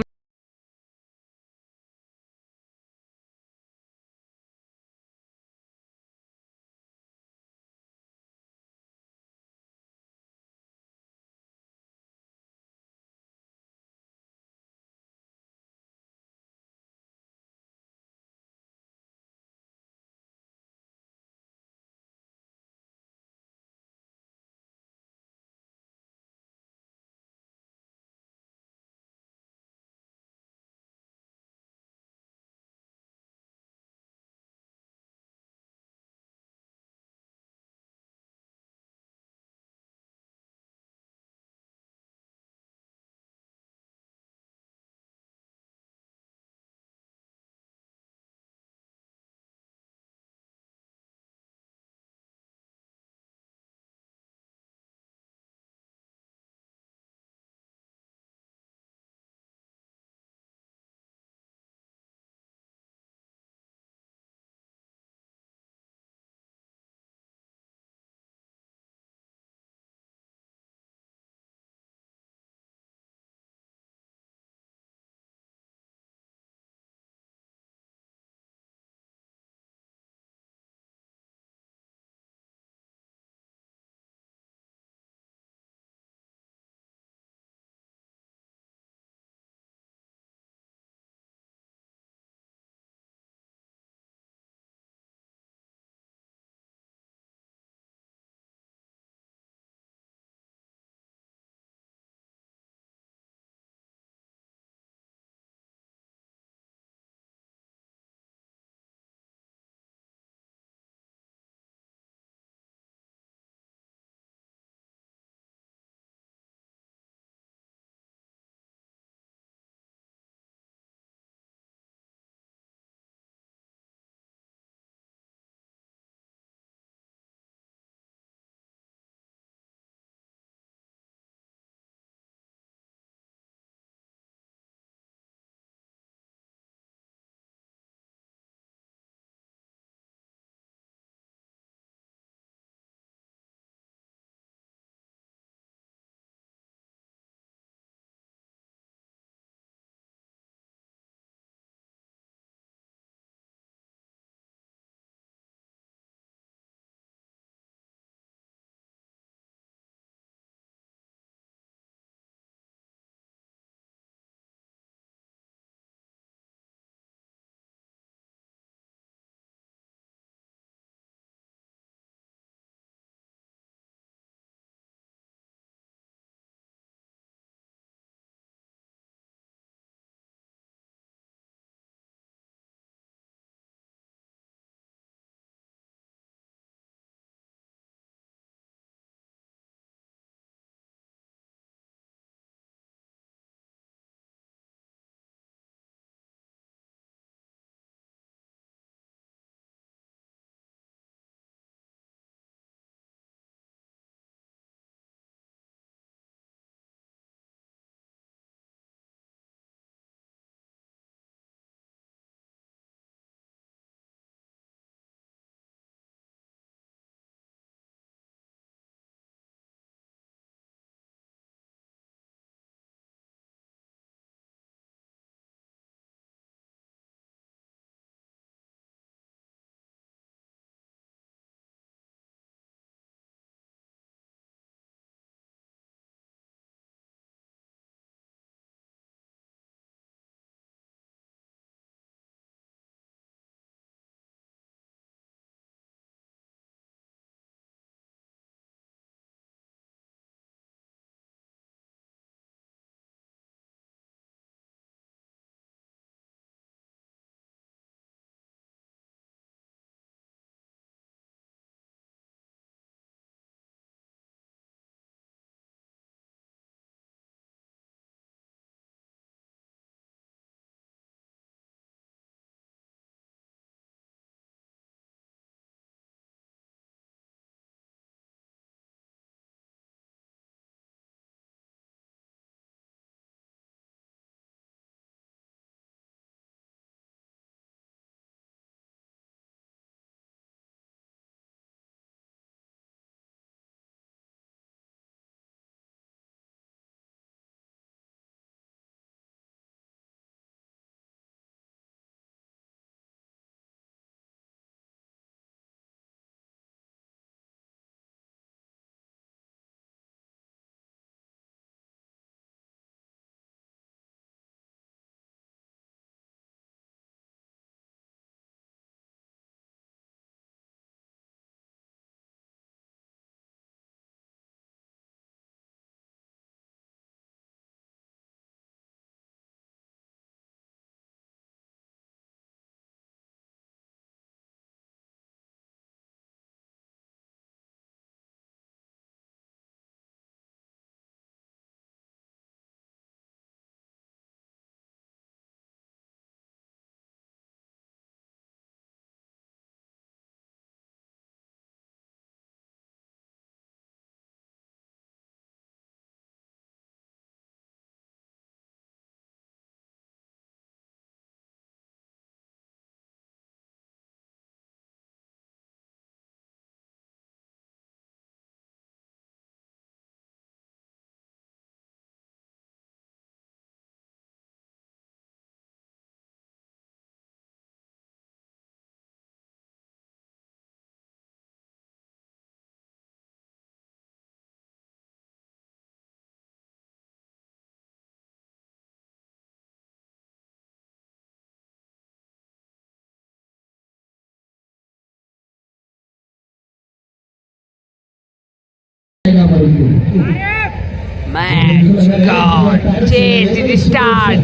Match God, chase is start.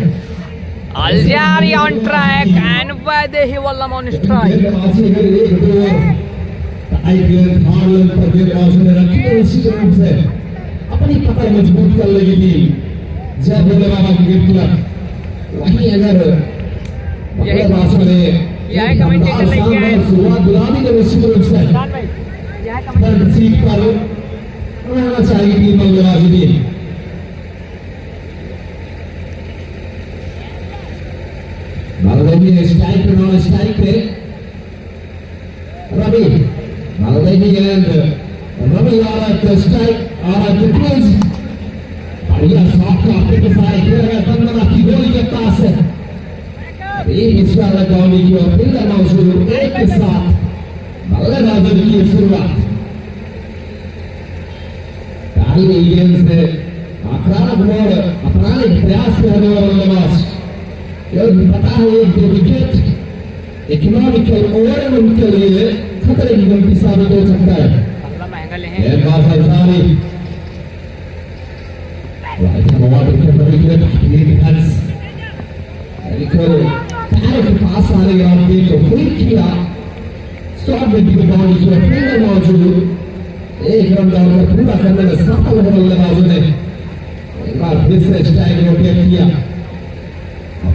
Algeria on track and Wadehi Wallam on strike. गेंदबाजी है एक दो टाई गेंद हार्लन पर गेंदबाजों ने रखी है इसी तरह से अपनी पकड़ मजबूत कर लेगी टीम जय भोले बाबा की गेंद क्लब वहीं अगर गेंदबाजों ने यह कमेंटेटर लेके आए शुरुआत दिला दी है निश्चित रूप से यह थर्ड सीट पर रहना चाहिए टीम बल्लेबाजी भी Maladevi strike and on strike पे Ravi Maladevi and Ravi are at the strike are at the crease बढ़िया शॉट का अपने के साथ खेल रहा है बंदना की गोली के पास है ये इसका लगाने की और फिर मौजूद एक के साथ बल्लेबाजी की शुरुआत ताली इंडियंस ने आक्रामक मोड़ अपनाने के प्रयास करने वाले बल्लेबाज यदि पता है एक दो विकेट इकोनॉमिकल ओवर उनके लिए खतरे की गलती साबित हो सकता है गेंदबाज अंसारी राइट फॉरवर्ड के विकेट ये डिफेंस निकल पैर के पास आने के बाद को फ्लिक किया स्टॉप विद द बॉडी जो फील्डर मौजूद एक रन डालकर पूरा करने में सफल हो बल्लेबाजों ने एक बार फिर से स्ट्राइक रोटेट किया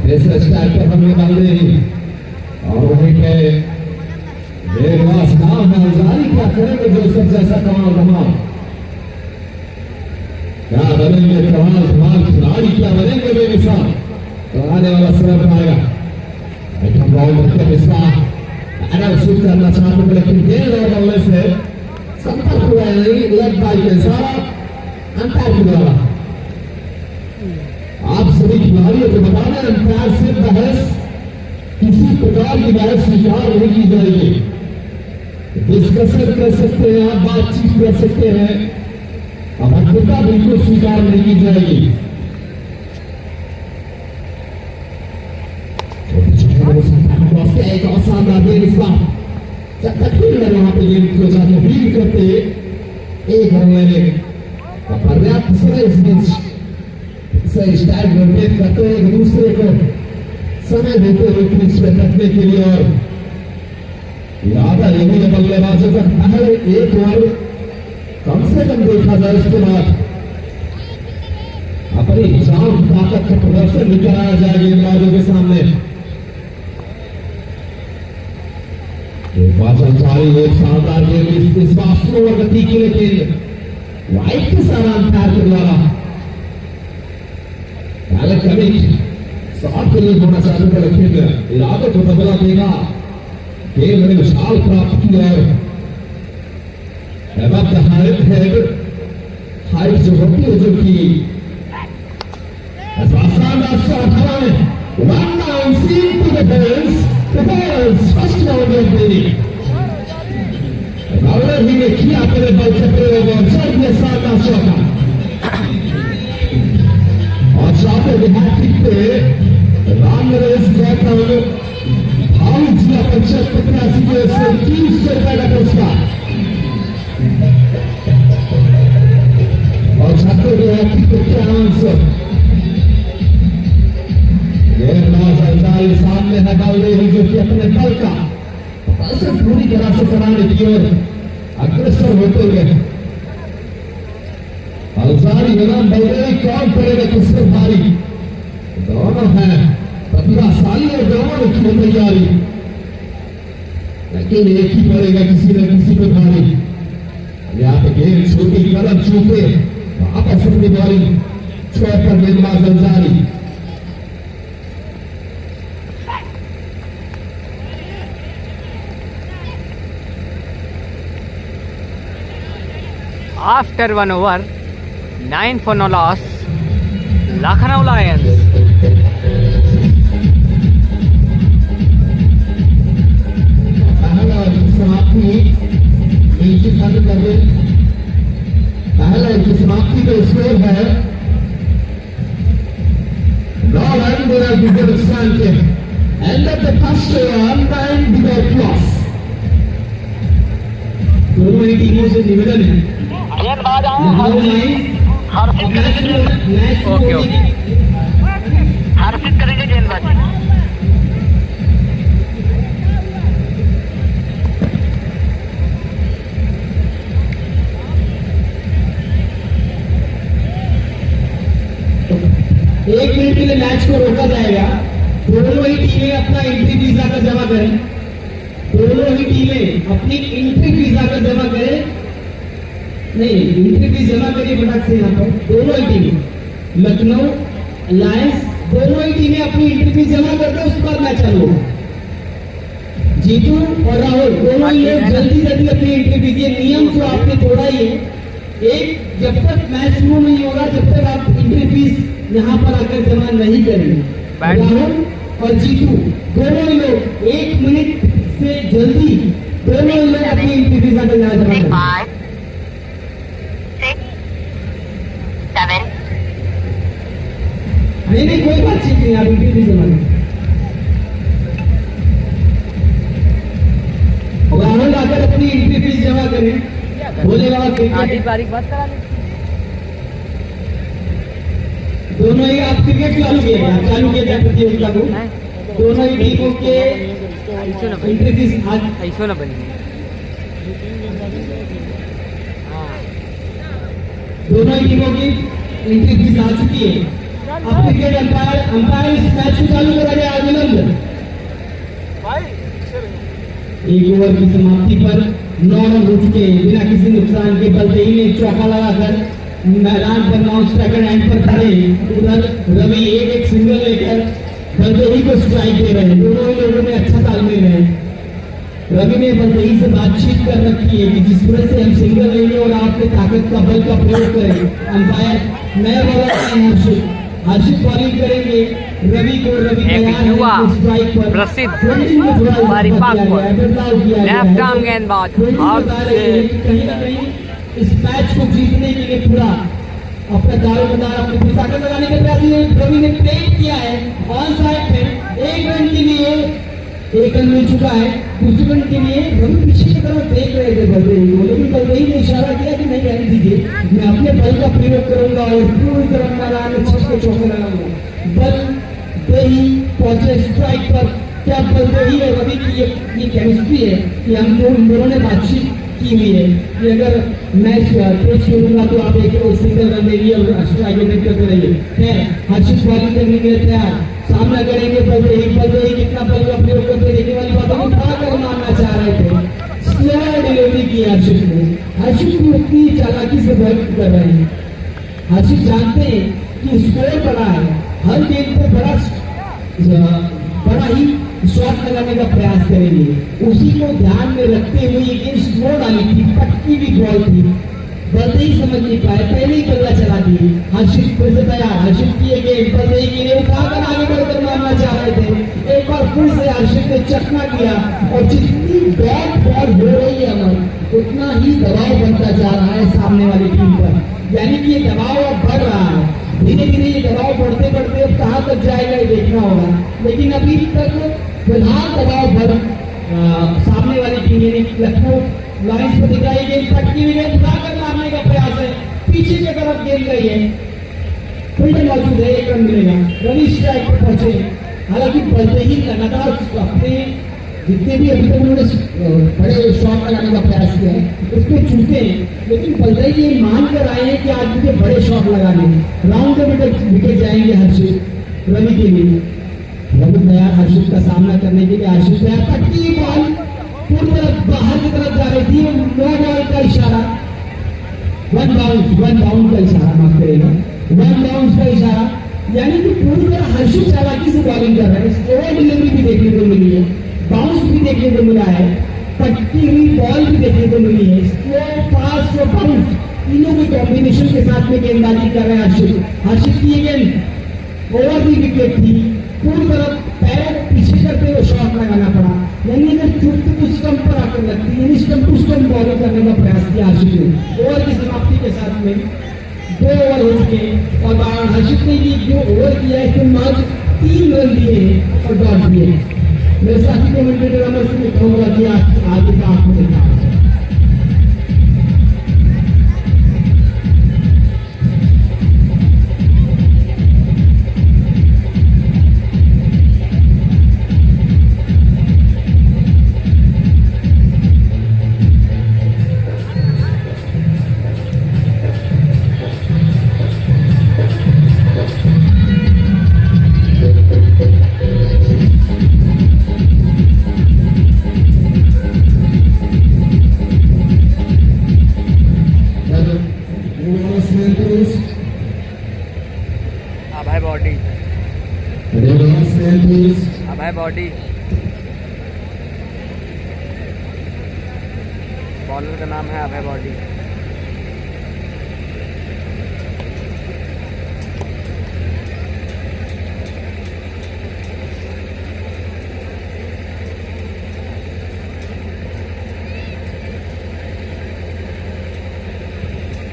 ऐसे स्टाइल पर हमने डाल दी और वहीं के गेंदबाज नाम है जारी क्या करेंगे जो सब जैसा कमाल धमाल क्या बनेंगे कमाल धमाल खिलाड़ी क्या बनेंगे बेमिसाल तो आने वाला समय पाएगा आइटम बॉल के मिसरा अगर शूट करना चाहते हैं लेकिन गेंद और बल्ले से संपर्क हुआ नहीं लेग बाई के साथ अंपायर के द्वारा आप सभी खिलाड़ियों को बताना अंपायर से बहस किसी प्रकार की बहस स्वीकार नहीं की जाएगी डिस्कशन कर सकते हैं आप बातचीत कर सकते हैं अभद्रता बिल्कुल स्वीकार नहीं की जाएगी एक और शानदार गेंद इस बार जब तक वहां पे गेंद को जाके फील्ड करते एक रन लेने पर्याप्त समय इस बीच सही स्टाइल रोटेट करते हैं एक दूसरे को समय देते हुए क्रीज पे रखने के लिए और याद है यही बल्लेबाजों का पहले एक ओवर कम से कम देखा जाए उसके बाद अपनी जान ताकत का प्रदर्शन भी कराया जाए गेंदबाजों के सामने अंसारी एक शानदार गेंद इस बार स्लोअर गति की लेकिन वाइट के सारा अंपायर के द्वारा कभी शॉट के लिए होना चाहते थे लेकिन इरादे को बदला देगा गेंद ने विशाल प्राप्त किया हाइट जो होती है जो कि शानदार शॉट हवा में one down seem to the balls first down ही ने किया अपने बल से प्रयोग और चल दिया शानदार शॉट और चाहते विधायक पे राम नरेश गौतम भाव जिला परिषद 85 के 300 रुपए का पुरस्कार और छात्रों के क्या आंसर गेंदबाज अंसारी सामने है डाल रही जो कि अपने दल का प्रदर्शन पूरी तरह से कराने की ओर अग्रसर होते हुए अंसारी इनाम बल्लेबाजी कौन करेगा किससे भारी दोनों है प्रतिभाशाली और दोनों की तैयारी लेकिन एक ही पड़ेगा किसी न किसी पे भारी यहाँ पे गेंद छोटी कदम छूटे वापस अपनी बॉलिंग छोड़ पर गेंदबाज Ansari After 1 over, 9 for no loss, Lucknow Lions. पहला इनकी समाप्ति का स्कोर है 9 रन देना नुकसान के end of the first over 9 without loss. दोनों ही टीमों से निवेदन है गेंदबाज आए नंबर हर्षित 9 करेंगे मैच ओके, ओके। हर्षित करेंगे गेंदबाजी। एक मिनट के लिए मैच को रोका जाएगा। दोनों ही टीमें अपना एंट्री वीजा का जमा करें। दोनों ही टीमें अपनी एंट्री वीजा का जमा करें। नहीं, एंट्री फीस जमा करिए फटाक से यहाँ पर। दोनों ही टीमें, लखनऊ लायंस, दोनों ही टीमें अपनी एंट्री फीस जमा करते हैं, उसके बाद मैच चालू होगा। जीतू और राहुल दोनों ही लोग जल्दी जल्दी अपनी एंट्री फीस, ये नियम जो आपने तोड़ा ही है। एक, जब तक मैच शुरू नहीं होगा, जब तक आप एंट्री फीस यहाँ पर आकर जमा नहीं करेंगे। राहुल और जीतू दोनों ही लोग 1 मिनट से जल्दी दोनों ही लोग अपनी एंट्री फीस आकर यहाँ जमा करें। 5 6 7 नहीं, कोई बातचीत नहीं, आप एंट्री फीस जमा करें। राहुल आकर अपनी एंट्री फीस जमा करें। भोले बाबा आधी क्रिकेट, बारीक बात करा ले। दोनों ही आप क्रिकेट चालू किया जाए प्रतियोगिता को। दोनों ही टीमों के ऐसो ना बनी, एंट्री फीस आज ऐसो ना बनी। दोनों ही टीमों की एंट्री फीस आ चुकी है। अब क्रिकेट अंपायर इस मैच को चालू करा जाए अभिनंदन। एक ओवर की समाप्ति पर 9 रन हो चुके हैं। बिना किसी नुकसान के बलदेही ने चौका लगाकर मैदान पर नॉन स्ट्राइकर एंड पर खड़े। उधर रवि एक सिंगल लेकर बलदेही को स्ट्राइक दे रहे हैं। दोनों ही लोगों में अच्छा तालमेल है। रवि ने बलदेही से बातचीत कर रखी है कि जिस तरह से हम सिंगल लेंगे और आपके ताकत का बल का प्रयोग करें। अंपायर नए बॉलर हैं, हर्षित बॉलिंग करेंगे। रवि को एक युवा प्रसिद्ध परिपक्व लेफ्ट आर्म गेंदबाज कहीं ना कहीं इस मैच को जीतने के लिए पूरा अपना दारोमदार अपनी ताकत लगाने के प्रयास रवि ने प्लेट किया है। ऑन साइड में 1 रन के लिए 1 रन मिल चुका है। दूसरे रन के लिए रवि पीछे की तरफ देख रहे थे बलदेही को, लेकिन बलदेही ने इशारा किया कि नहीं रहने दीजिए, मैं अपने बल का प्रयोग करूंगा और पूरी तरह मैदान में छक्के चौके लगाऊंगा। बलदेही पहुंचे स्ट्राइक पर। क्या बलदेही और रवि की ये केमिस्ट्री है कि हम दोनों ने बातचीत की हुई है कि अगर मैच तेज खेलूंगा तो आप एक सिंगल रन देंगे और स्ट्राइक रेट करते रहिए। खैर, हर्षित बॉलिंग करने के लिए तैयार, सामना करेंगे बलदेही कितना बल का प्रयोग करते देखने वाली बातों को उठा कर मारना चाह रहे थे। स्लो डिलीवरी की हर्षित ने। हर्षित को उतनी चालाकी से बॉल कर रहे हैं। हर्षित जानते हैं कि स्कोर बड़ा है, हर गेंद पे बड़ा ही शॉट लगाने का प्रयास करेंगे। उसी को ध्यान में रखते हुए ये गेंद स्लो डाली थी, पटकी भी बॉल थी। बलदेही समझ नहीं पाए, पहले ही बल्ला चला दिए। हर्षित फिर से तैयार, हर्षित की ये गेंद बलदेही के लिए उठाकर आगे बढ़कर मारना चाह रहे थे। एक बार फिर से हर्षित ने चकना किया और जितनी डॉट बॉल हो रही है अमर, उतना ही दबाव बनता जा रहा है सामने वाली टीम पर। यानी कि ये दबाव अब बढ़ रहा है। धीरे धीरे ये दबाव बढ़ते बढ़ते अब कहाँ तक जाएगा ये देखना होगा, लेकिन अभी तक फिलहाल दबाव बढ़ सामने वाली टीम यानी लखनऊ लायंस को दिखाई गेंद पटकी हुई गेंद उठाकर मारने का प्रयास है। पीछे की तरफ गेंद गई है, फील्डर मौजूद है, 1 रन मिलेगा। रवि स्ट्राइक पर पहुंचे। हालांकि बलदेही लगातार अपने जितने भी अभी तक उन्होंने बड़े शॉट लगाने का प्रयास किया है उसमें चूके हैं, लेकिन बलदेही ये मान कर आए हैं कि आज मुझे बड़े शॉट लगाने। राउंड विकेट जाएंगे हर्षित रवि के लिए। रवि तैयार हर्षित का सामना करने के लिए। हर्षित तैयार, पटकी बॉल पूरी तरफ बाहर की तरफ जा रही थी। नो बॉल का इशारा, 1 बाउंड का इशारा, माफ करेगा, 1 बाउंड का इशारा। यानी कि पूरी तरह हर्षित चालाकी से बॉलिंग कर रहे हैं। स्लो डिलीवरी भी देखने को मिली है, बाउंस भी देखने को मिला है, पटकी हुई बॉल भी देखने को मिली है। स्लो, फास्ट और बाउंस तीनों के कॉम्बिनेशन के साथ में गेंदबाजी कर रहे हैं हर्षित। हर्षित की गेंद ओवर दी विकेट थी, पूरी तरफ पैरों पीछे करते हुए शॉट लगाना पड़ा। यानी अगर चुप तो स्टंप पर आकर लगती है, स्टंप टू स्टंप बॉलिंग करने का प्रयास किया हर्षित ने। ओवर की समाप्ति के साथ में 2 ओवर हो चुके और हर्षित ने जो ओवर किया है इसमें मात्र 3 रन दिए हैं और डॉट दिए हैं। मेरे साथी कमेंटेटर अमर सिंह ने कहूंगा कि आप आगे का आपको देखा Nicolas Santos. अभय बॉडी, Nicolas Santos. अभय बॉडी। बॉलर का नाम है अभय बॉडी।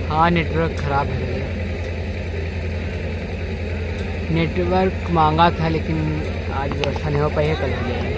हाँ, नेटवर्क खराब है भैया। नेटवर्क मांगा था लेकिन आज व्यवस्था नहीं हो पाई है, कल हो जाएगी।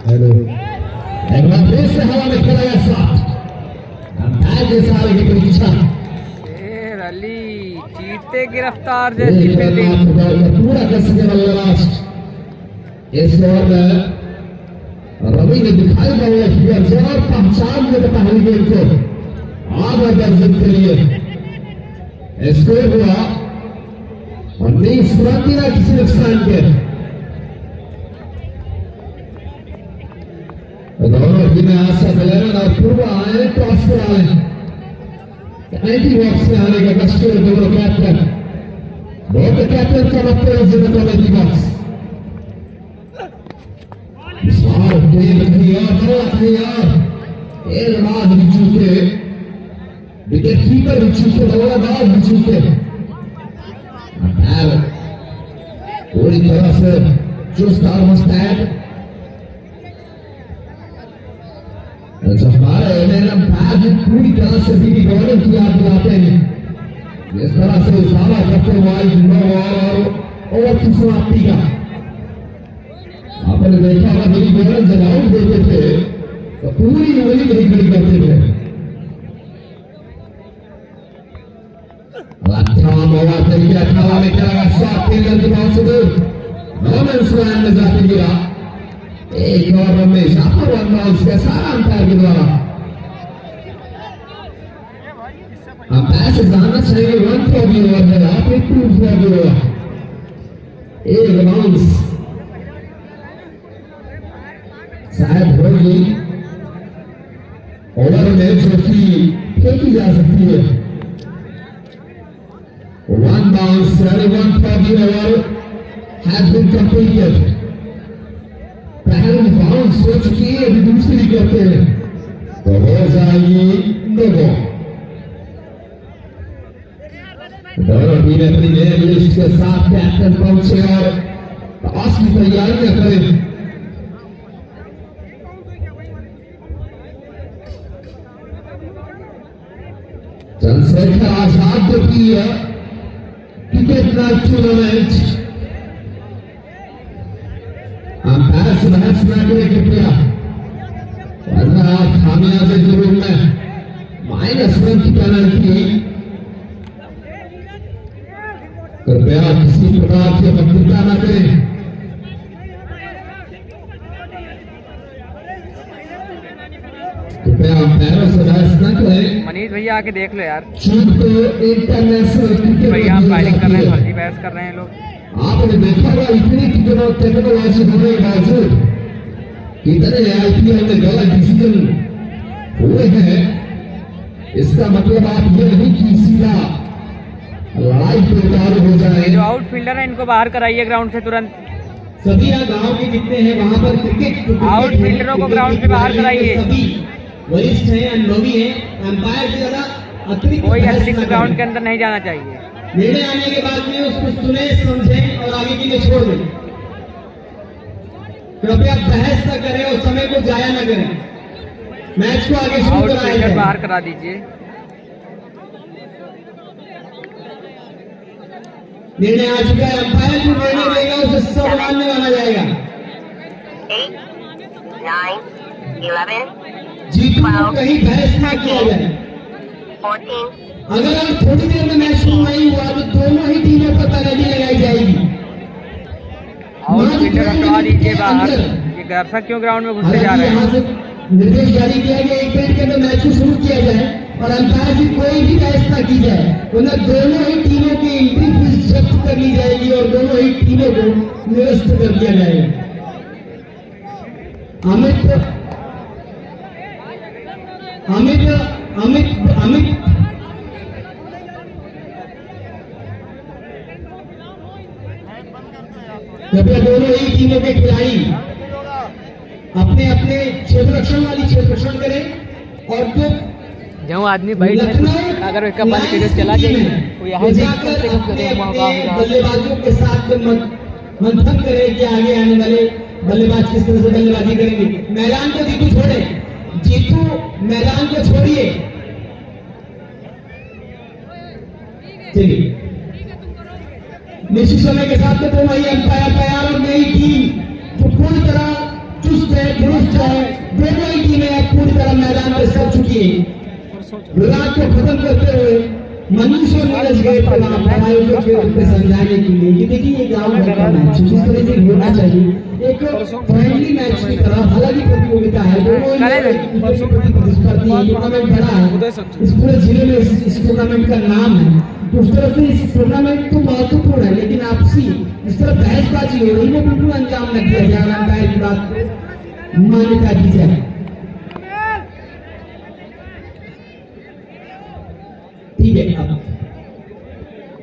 हेलो, एक बार फिर से हवा में खेला गया शॉट। अंपायर के सारे की परीक्षा। शेर अली चीते की रफ्तार जैसी फील्डिंग। पूरा कर सके बल्लेबाज। इस ओवर में रवि ने दिखाई दिया जोर पहचान में पहली गेम को आगे दर्जन के लिए स्कोर हुआ 19 रन बिना किसी नुकसान के। दोनों बिना आशा बल्लेबाज और पूर्व आए टॉस पर आए एंटी बॉक्स में आने का कष्ट है दोनों कैप्टन। दोनों कैप्टन का मतलब जिम्मेदार एंटी बॉक्स। विकेट कीपर भी चूके, बल्लेबाज भी चूके। पूरी तरह से चुस्त और मुस्तैद। जब हमारे पूरी तरह से भी बॉलिंग की याद दिलाते हैं, जिस तरह से इशारा करते हुए 9 और ओवर की समाप्ति का आपने देखा होगा। मेरी बॉलर जब आउट देते थे तो पूरी उंगली नहीं खड़ी करते थे। तरीके 18 में खेला गया शॉट टेलर की बात से दूर नॉर्मल स्लैम में जाके गिरा। एक और रन में इशाफा वन बाउंस के सारा अंपायर के द्वारा। अंपायर से जानना चाहिए 1 फॉर दी ओवर है, आप 2 फॉर दी ओवर। एक बाउंस शायद होगी ओवर में जो कि फेंकी जा सकती है। 1 bounce, 1 for the over has been completed. पहली बाउंस हो चुकी है, अभी दूसरी करते हैं तो हो जाएगी नो बॉल। दोनों टीम अपनी नए लिस्ट के साथ कैप्टन पहुंचे और टॉस की तैयारियां करें। चंद्रशेखर आजाद की क्रिकेट नाइट टूर्नामेंट अंपायर से बहस न करें कृपया, वरना खामियाजे के रूप में -1 की पेनल्टी। कृपया किसी प्रकार की वक्तव्य न करें। कृपया अंपायरों से बहस न करें। मनीष भैया आके देख लो यार, चूक तो इंटरनेशनल क्रिकेट भैया आप फाइलिंग कर रहे हैं, फर्जी बहस कर रहे हैं लोग। आपने देखा होगा इतनी टेक्नोलॉजी होने के बावजूद कितने आईपीएल में गलत डिसीजन हुए हैं। इसका मतलब आप ये नहीं कि सीधा लड़ाई पे उतारू हो जाए। जो आउटफील्डर है इनको बाहर कराइए ग्राउंड से तुरंत। सभी गांव के जितने हैं वहां पर क्रिकेट आउटफील्डरों को ग्राउंड से बाहर कराइए। सभी वरिष्ठ हैं, अनुभवी हैं, अंपायर से ज्यादा अतिरिक्त कोई अतिरिक्त ग्राउंड के अंदर नहीं जाना चाहिए। निर्णय आने के बाद में उसको सुने, समझें और आगे के लिए छोड़ दें। कृपया बहस न करें और समय को जाया न करें। मैच को आगे शुरू आउट कराया विकेट जाए। बाहर करा दीजिए। निर्णय आ चुका है। अंपायर जो निर्णय देगा उसे सर्वमान्य माना जाएगा। 8, 9, 11, जीतू को कहीं बहस ना किया जाए। 14, अगर थोड़ी देर में मैच शुरू नहीं हुआ तो दोनों ही टीमों पर पेनल्टी लगाई जाएगी। आउट विकेट हटवा दीजिए बाहर। ये दर्शक क्यों ग्राउंड में घुसते जा रहे यहाँ हैं? से निर्देश जारी किया गया 1 मिनट के अंदर मैच को शुरू किया जाए और अंपायर से कोई भी बहस न की जाए, वरना दोनों ही टीमों की एंट्री फीस जब्त कर ली जाएगी और दोनों ही टीमों को निरस्त कर दिया जाएगा। अमित अमित अमित अमित कृपया दोनों ही टीमों के खिलाड़ी अपने अपने क्षेत्र रक्षण वाली क्षेत्र रक्षण करें और जो जो आदमी बैठ है अगर एक बंद के चला जाए वो यहाँ जाकर अपने बल्लेबाजों के साथ मंथन करें कि आगे आने वाले बल्लेबाज किस तरह से बल्लेबाजी करेंगे। मैदान को जीतू छोड़े, जीतू मैदान को छोड़िए। चलिए निश्चित समय के साथ में दोनों ही अंपायर तैयार और नई टीम जो पूरी तरह चुस्त है, दुरुस्त है, दोनों ही टीमें पूरी तरह मैदान में सर चुकी है। विराट को खत्म करते हुए मनीष और नीरज गेट पर आयोजक के रूप में समझाने के लिए कि देखिए ये ग्राउंड का मैच जिस तरह से होना चाहिए एक फ्रेंडली मैच की तरह, हालांकि प्रतियोगिता है, दोनों प्रतिस्पर्धी है, टूर्नामेंट बड़ा है, इस पूरे जिले में इस टूर्नामेंट का नाम है, तो उस तरह से इस टूर्नामेंट तो महत्वपूर्ण है, लेकिन आपसी इस तरह बहसबाजी हो रही है वो बिल्कुल अंजाम न किया जाए, अंपायर की बात मान्यता दी जाए। ठीक है, अब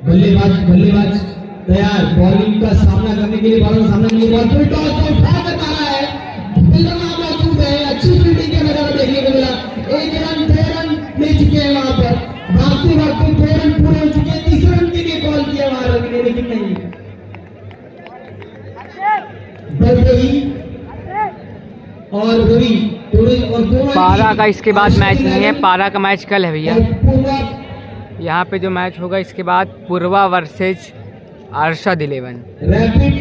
बल्लेबाज तैयार, बॉलिंग का सामना करने के लिए, बॉलिंग का सामना करने के लिए बॉल टॉस को उठा कर मारा है, फील्डर वहां मौजूद है, अच्छी फील्डिंग का नजारा देखने को मिला। 1 रन 2 रन ले चुके हैं वहां पर, भागते भागते 2 रन पूरे हो चुके हैं, 3 रन के लिए कॉल किया वहां रन ने, लेकिन नहीं बल रही और रवि दोनों पारा का इसके बाद मैच नहीं है, पारा का मैच कल है भैया। यहाँ पे जो मैच होगा इसके बाद पूर्वा वर्सेज अरशद 11। रैपिड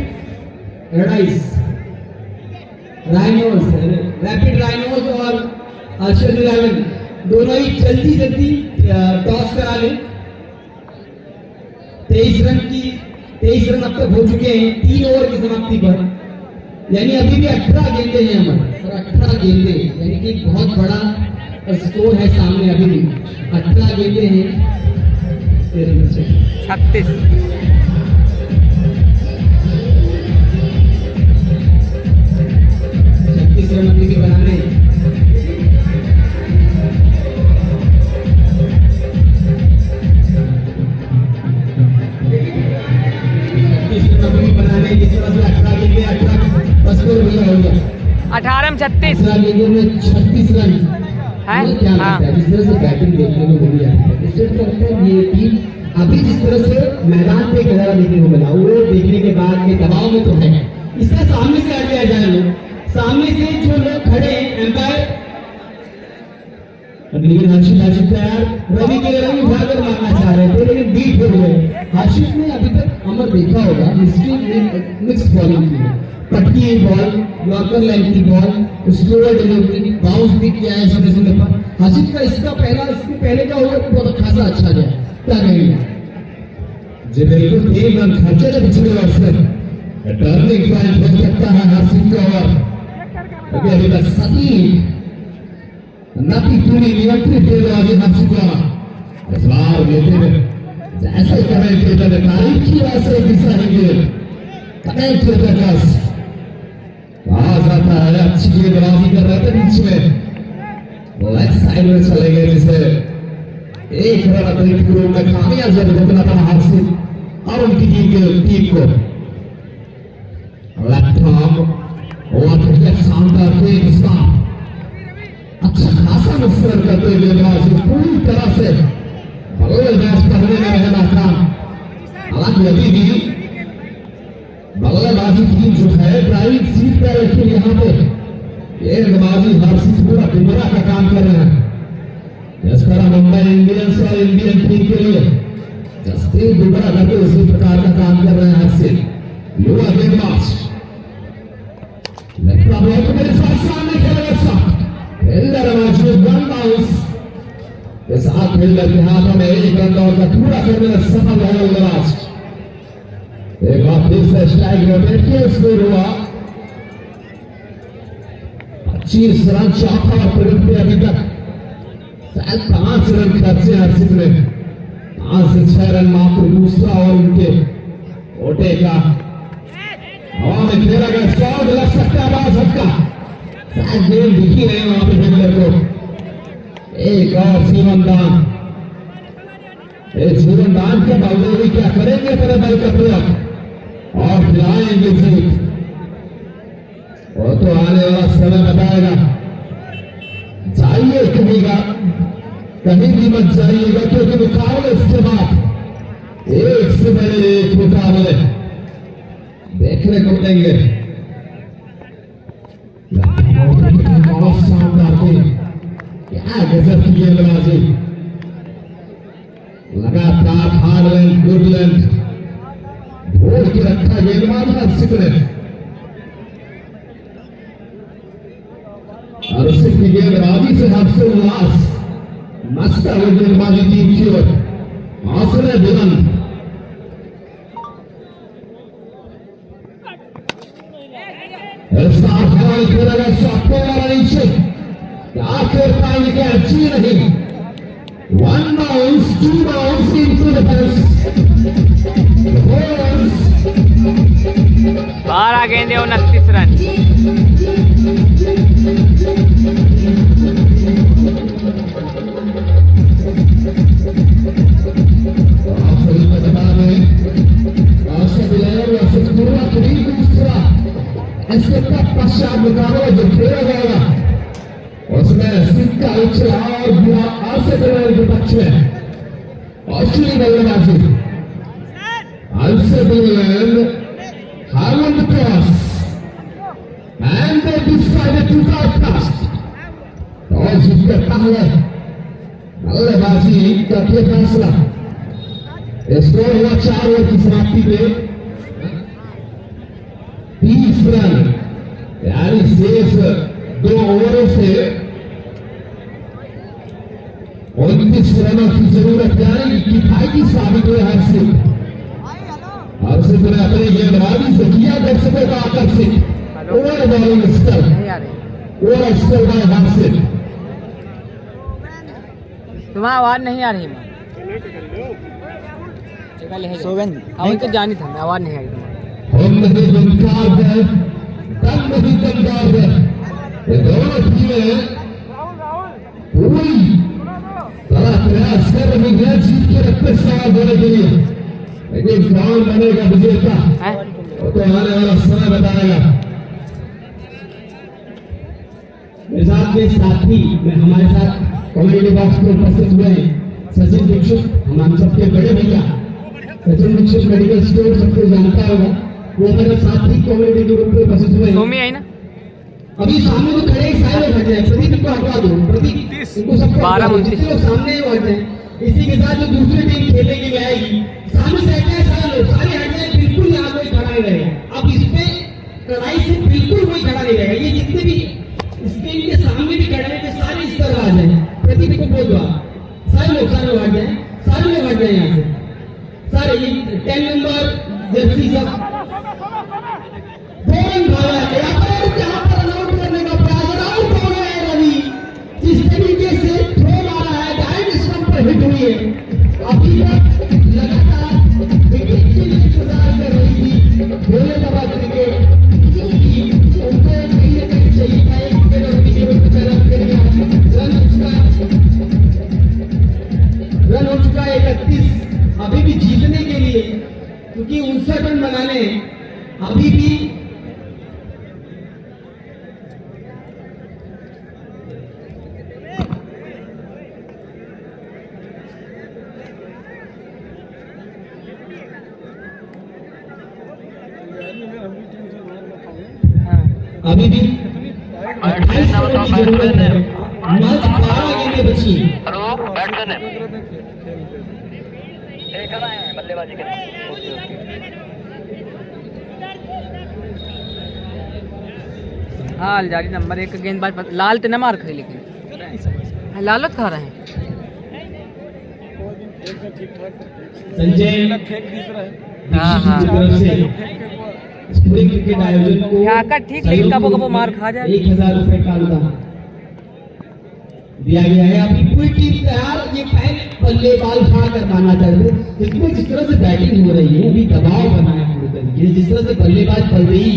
राइनोज और अरशद 11 दोनों ही जल्दी टॉस करा लें। 23 रन अब तक हो चुके हैं 3 ओवर की समाप्ति पर, यानी अभी भी 18 गेंदे हैं हमारे और 18 गेंदे यानी कि बहुत बड़ा स्कोर है सामने। अभी भी 18 गेंदे हैं 36। 36 रन अभी भी बनाने। जिस तरह से 18 गेंदे 18 स्कोर भैया हो गया 18 में 36 गेंदों में 36 रन है। क्या हाँ, लगता है जिस तरह से बैटिंग देखने को मिली है, इससे तो लगता है ये टीम अभी जिस तरह से मैदान पे नजारा देखने को मिला वो देखने के बाद के दबाव में तो है। इसका सामने से हट गया जाए, लोग सामने से जो लोग खड़े हैं एम्पायर, लेकिन हर्षित तैयार रवि के रवि भागर मारना चाह रहे थे लेकिन बीट हो गए। हर्षित ने अभी तक अमर देखा होगा, इसकी मिक्स बॉलिंग की है, पटकी बॉल, लॉकर लाइन की बॉल, स्लोअर डिलीवरी, बाउंस भी किया है समय समय पर। हर्षित का इसके पहले का ओवर बहुत खासा अच्छा गया, क्या कहेंगे जी? बिल्कुल 3 रन खर्चे थे पिछले वर्ष से, टर्निंग पॉइंट हो सकता है हर्षित का ओवर। अभी तक सटीक नती पूरी नियंत्रित गेंदबाजी हर्षित द्वारा इस बार देते हुए जैसे ही कमेंटेटर ने तारीफ की वैसे दिशा गेंद कमेंटेटर का कहा जाता है अच्छी गेंदबाजी कर रहे थे, बीच में लेग साइड में चले गए, जिसे 1 रन अतिरिक्त के रूप में खामियाजा भुगतना था हर्षित और उनकी टीम को। लेफ्ट आर्म और शानदार फेक स्टार अच्छा खासा मिश्रण करते हुए गेंदबाज पूरी तरह से बल्लेबाज करने में रहे नाकाम। कि अभी भी बल्लेबाजी टीम जो है ड्राइविंग सीट पर रखी यहाँ पे गेंदबाजी हर्षित पूरा बुमराह का काम कर रहे हैं। इस तरह मुंबई इंडियंस और इंडियन टीम के लिए जसप्रीत बुमराह करके उसी प्रकार का काम कर रहे हैं हर्षित। युवा गेंदबाज लेफ्ट बॉल को मेरे साथ सामने खेलेगा साथ फील्डर मौजूद वन बाउंस के साथ फील्डर के हाथों में एक रन दौड़ का पूरा करने में सफल है बल्लेबाज। एक बार फिर से स्ट्राइक रोटेट किया स्कोर हुआ 25 रन चौथा और प्रगति पे अभी तक शायद 5 रन खर्चे हर्षित ने 5 से 6 रन मात्र दूसरा और उनके ओटे का हवा में खेला गया शॉट लग सकता है बड़ा झटका शायद गेंद दिखी नहीं वहां पे फील्डर को। एक और जीवनदान जीवनदान के बावजूद क्या करेंगे अपने बल का प्रयोग और खिलाएंगे जीत वो तो आने वाला समय बताएगा। जाइए कहीं भी मत जाइएगा क्योंकि मुकाबले इसके बाद एक से बड़े एक मुकाबले देखने को मिलेंगे। बहुत शानदार थी क्या गजब की गेंदबाजी लगातार हार्ड लेंथ गुड लेंथ ढोल के रखा गेंदबाज हर्षित ने हर्षित की गेंदबाजी से हर्षित उल्लास मस्त है गेंदबाजी टीम की ओर हौसले बुलंद। खेला गया शॉट वाला नीचे क्या कर पाएंगे क्या अच्छी नहीं 1 bounce 2 bounce into the fence 12 गेंदे 29 रन। इसके पश्चात मुकाबला जो खेला जाएगा उसमें सिक्का उछला और बुरा से के पक्ष में ऑस्ट्रेलिया बल्लेबाजी answer England Harland cross and they decided to broadcast और जीतने पहले बल्लेबाजी का क्या फैसला स्कोर हुआ 4 ओवर की समाप्ति में 30 रन यानी शेष 2 ओवरों से 29 रनों की जरूरत यानी किफायती साबित हुए हर्षित ने अपनी गेंदबाजी से किया दर्शकों का आकर्षित ओवर बॉलिंग स्टल ओवर स्टल बाय हर्षित। तुम्हारा आवाज नहीं आ रही मैं तो जानी था आवाज नहीं आ रही हम नहीं दमदार है दम नहीं दमदार है ये दोनों टीमें पूरी तरह प्रयास कर रही है जीत के रखते सवाल देने के लिए लेकिन कौन बनेगा विजेता वो तो आने वाला समय बताएगा। मेरे साथ में साथी में हमारे साथ कॉमेडी बॉक्स में उपस्थित हुए सचिन दीक्षित हम सबके बड़े भैया सचिन दीक्षित मेडिकल स्टोर सबको जानता होगा वो मेरे साथी कॉमेडी के रूप में उपस्थित हुए सोमी आई ना अभी सामने तो खड़े सारे बैठे हैं प्रदीप को हटवा दो प्रदीप इनको सबको 12 लोग सामने ही बैठे हैं इसी के साथ जो दूसरी टीम खेलने के लिए आएगी सामने से हटे सारे लोग सारे हट जाए बिल्कुल यहाँ कोई खड़ा नहीं रहेगा। अब इस पे कड़ाई से बिल्कुल कोई खड़ा नहीं रहेगा ये जितने भी स्क्रीन के सामने भी खड़े हैं सारे इस तरह आ जाए प्रदीप को बोल दो सारे लोग हट जाए सारे लोग हट जाए यहाँ से सारे ये 10 नंबर जर्सी सब आउट करने का प्रयास आउट हो गया है रवि जिस तरीके से थ्रो मारा है डायरेक्ट स्टंप पर हिट हुई है अभी तक लगातार विकेट के लिए इंतजार कर रही थी बोले दबा करके उनको कहीं ना कहीं चाहिए था एक विकेट की तरफ रन हो चुका है 31 अभी भी जीतने के लिए क्योंकि 59 रन बनाने अभी भी हाँ। अभी भी 28 रनों की जरूरत है। मैच 12 गेंदें बची। बल्लेबाजी के हाल जारी नंबर 1 गेंदबाज लाल तो न मार खाई, लेकिन लालत खा रहे हैं। संजय हाँ हाँ स्कूली क्रिकेट आयोजन को ठाकर ठीक, लेकिन कबो कबो मार खा जाए। 1000 रुपए का अनुदान दिया गया है। अभी पूरी टीम तैयार। ये पहले बल्लेबाज खा कर माना चाहिए। इसमें जिस तरह से बैटिंग हो रही है, अभी दबाव बना है पूरे तरीके। जिस तरह से बल्लेबाज बल्लेई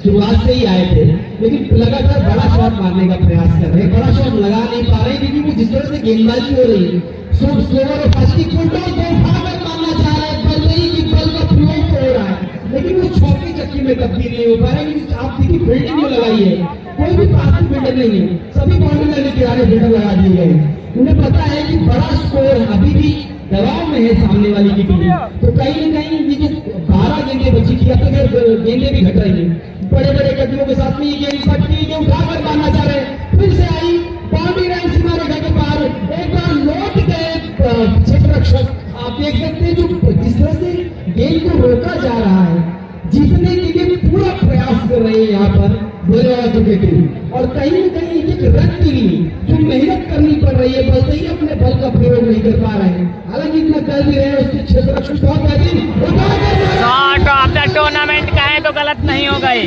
शुरुआत से ही आए थे, लेकिन लगातार बड़ा शॉट मारने का प्रयास कर रहे हैं। बड़ा शॉट लगा नहीं पा रहे, क्योंकि वो जिस तरह से गेंदबाजी हो रही है, स्लोवर और फास्टिक फुटबॉल को उठाकर मारना चाह रहे हैं। बल्लेई की बल का प्रयोग हो रहा है, लेकिन वो चौकी चक्की में तब्दील नहीं हो पा रहा है। क्योंकि आप देखिए फील्डिंग में लगाई है, कोई भी पासिंग फील्डर नहीं है, सभी बाउंड्री लाइन के किनारे फील्डर लगा दिए गए। उन्हें पता है कि बड़ा स्कोर अभी भी दबाव में है सामने वाली की टीम। तो कहीं न कहीं ये जो 12 गेंदें बची थी, अब तक गेंदें भी घट रही है। बड़े बड़े कदमों के साथ में ये गेंद पट्टी के उठाकर मारना चाह रहे हैं। फिर से आई बाउंड्री लाइन सीमा रेखा के पार, एक बार लौट गए क्षेत्ररक्षक। आप देख सकते हैं जो जिस तरह से गेंद को रोका जा रहा है, जीतने के लिए पूरा प्रयास कर रहे हैं यहाँ पर बल्लेबाज टीम। और कहीं न कहीं एक रन के लिए जो मेहनत करनी पड़ रही है, बल्कि ही अपने बल का प्रयोग नहीं कर पा रहे हैं। हालांकि इतना कर भी रहे हैं, उसके क्षेत्ररक्षक बहुत बेहतरीन शॉट ऑफ द टूर्नामेंट का है, तो गलत नहीं हो गए।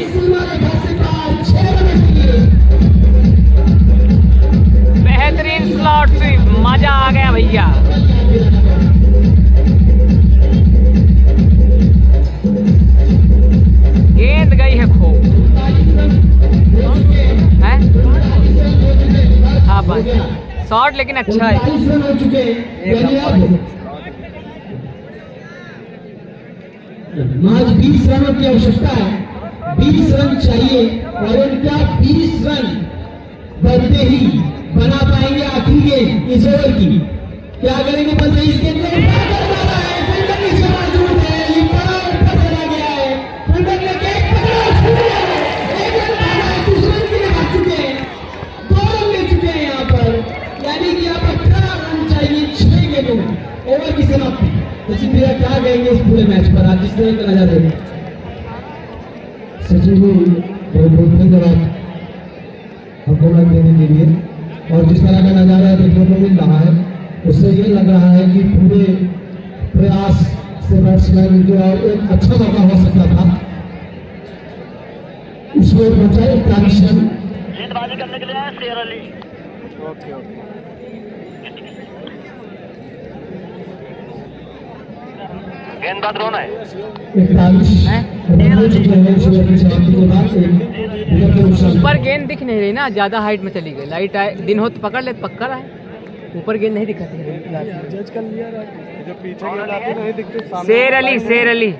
बेहतरीन स्लॉट से मजा आ गया भैया। गेंद गई है खो है। हाँ बस शॉट लेकिन अच्छा है। आज 20 रनों की आवश्यकता है। 20 रन चाहिए और इनका 20 रन बनते ही बना पाएंगे आखिरी गेंद इस ओवर की। क्या करेंगे बल्ले इस गेंद में ओवर की समाप्ति। सचिन भैया क्या कहेंगे इस पूरे मैच पर? आज जिस तरह का नजारा है, सचिन जी बहुत बहुत धन्यवाद आपको मैच देने के लिए। और जिस तरह का नजारा देखने को मिल रहा है, उससे ये लग रहा है कि पूरे प्रयास से बैट्समैन जो एक अच्छा मौका हो सकता था, उसको पहुंचाए ट्रांजिशन गेंदबाजी करने के लिए आए शेर अली। ओके गेंदबाज कौन है? ऊपर गेंद दिख नहीं रही ना, ज्यादा हाइट में चली गई। लाइट आए दिन हो तो पकड़ ले, पक्का है। ऊपर गेंद नहीं दिखाती। जज कर लिया जो पीछे गेंद आती नहीं दिखती। शेर अली शेर अली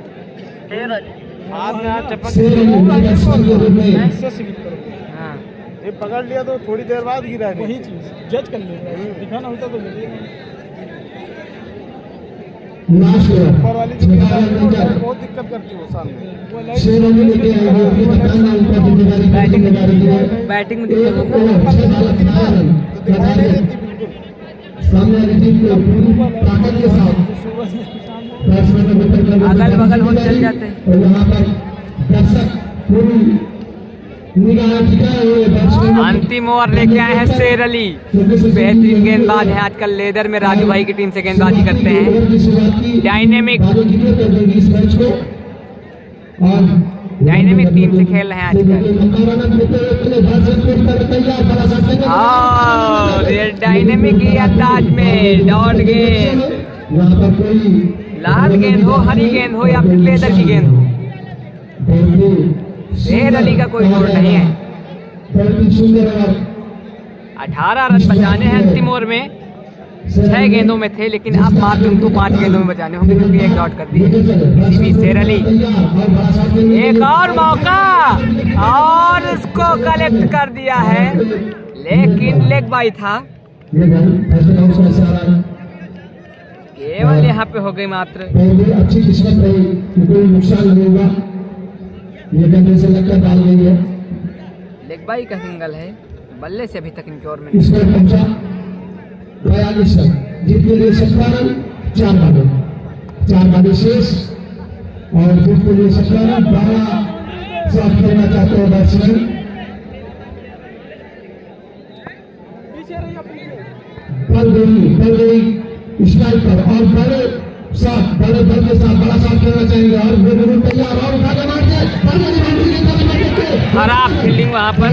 हाथ में हाथ चपक हाँ ये पकड़ लिया तो थोड़ी देर बाद गिरा। वही चीज जज कर लिया, दिखाना होता तो ऊपर वाली जो बहुत दिक्कत करती है सामने। बैटिंग में अगल बगल वो चल जाते हैं। और यहाँ पर दर्शक पूरी अंतिम ओवर लेके आए हैं शेर अली। बेहतरीन गेंदबाज है, आजकल लेदर में राजू भाई की टीम से गेंदबाजी करते हैं। डायनेमिक टीम से खेल रहे हैं आजकल। और ये डायनेमिक ही अंदाज में डॉट गेंद, लाल गेंद हो, हरी गेंद हो या फिर लेदर की गेंद हो, शेर अली का कोई जोड़ नहीं है। 18 रन बचाने हैं अंतिम ओवर में। 6 गेंदों में थे, लेकिन अब मात्र उनको 5 गेंदों में बचाने होंगे, क्योंकि एक डॉट कर दिए। इसी बीच शेर अली एक और मौका और उसको कलेक्ट कर दिया है, लेकिन लेग बाई था। केवल यहाँ पे हो गई मात्र। अच्छी किस्मत रही, कोई नुकसान नहीं हुआ। ये गंदे से लगकर डाल गई है। लेग बाई का सिंगल है, बल्ले से अभी तक इनकी ओर में इसका पहुंचा 42 रन, जीत के लिए 17 रन, 4 बातें शेष और जीत के लिए 17 रन, 12 शॉट खेलना चाहते हो बैट्समैन। बल गई स्ट्राइक पर और बड़े बल के साथ बड़ा शॉट खेलना चाहेंगे और वो बिल्कुल तैयार और उठा के मार दिया। खराब फील्डिंग वहां पर,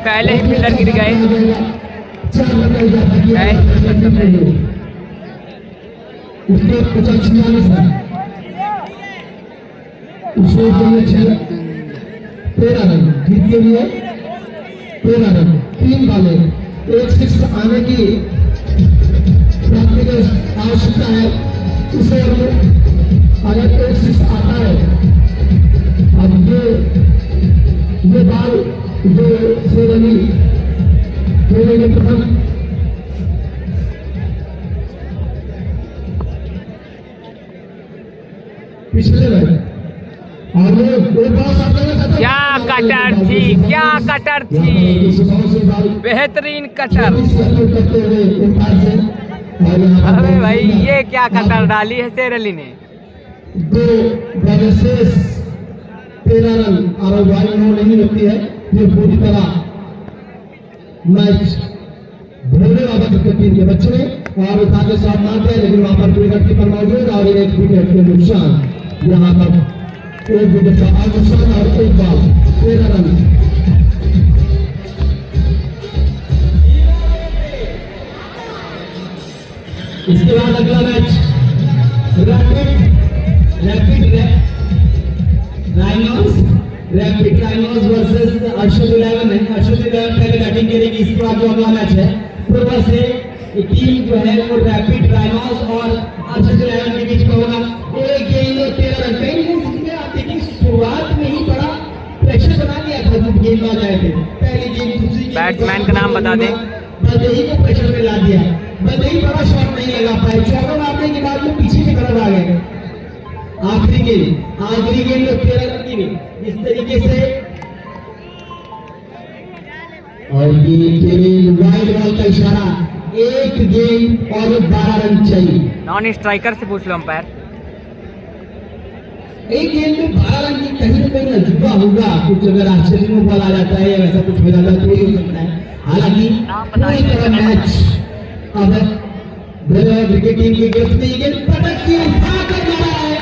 पहले ही फील्डर गिर गए। उसके 46 है, उसके 13 रन, जीत के लिए 13 रन, 3 बालें, 1 6 आने की आवश्यकता है। इसे अगर 1 6 आता है, अब ये बाल जो सेरेमनी खेलेंगे प्रथम पिछले में और वो बड़ा शॉट करना चाहता है। क्या कटर थी, क्या कटर थी, बेहतरीन कटर। अरे भाई ये क्या कटर डाली है शेरली ने। 2 बल्लेबाज 13 रन और वाली नहीं होती है। ये पूरी तरह मैच भोले बाबा क्रिकेट टीम के बच्चे और उठा के शॉट मारते हैं, लेकिन वहां पर विकेट कीपर मौजूद और एक विकेट के नुकसान। यहाँ पर एक विकेट का नुकसान और एक बॉल, 13 रन। इसके बाद अगला match rapid rhinos versus Arshad 11 है। अर्शद 11 पहले बैटिंग करेगी। इसके बाद जो अगला मैच है पूर्व से टीम जो है वो रैपिड राइनोज और अर्शद 11 के बीच में होगा। एक गेंद 13 रन। कई इसमें आप देखिए शुरुआत में ही बड़ा प्रेशर बना लिया था जब गेंदबाज आए थे। पहली गेंद, दूसरी गेंद, बैट्समैन का नाम बता दें। बदही को प्रेशर में ला दिया। बदही बड़ा शॉट नहीं लगा पाए। 14 मारने के बाद में पीछे की तरफ आ गए। आखिरी गेंद 13 रन की नहीं। इस तरीके से और ये वाइड बॉल का इशारा, एक गेंद और 12 रन चाहिए। नॉन स्ट्राइकर से पूछ लो अंपायर। एक गेंद में 12 रन की कहीं ना कहीं अजूबा होगा। कुछ अगर आश्चर्य में बॉल आ जाता है या वैसा कुछ हो जाता है तो ही हो सकता है। हालांकि पूरी तरह मैच अब विकेट टीम की गिरफ्त नहीं, गेंद पटक के उठा कर मारा है।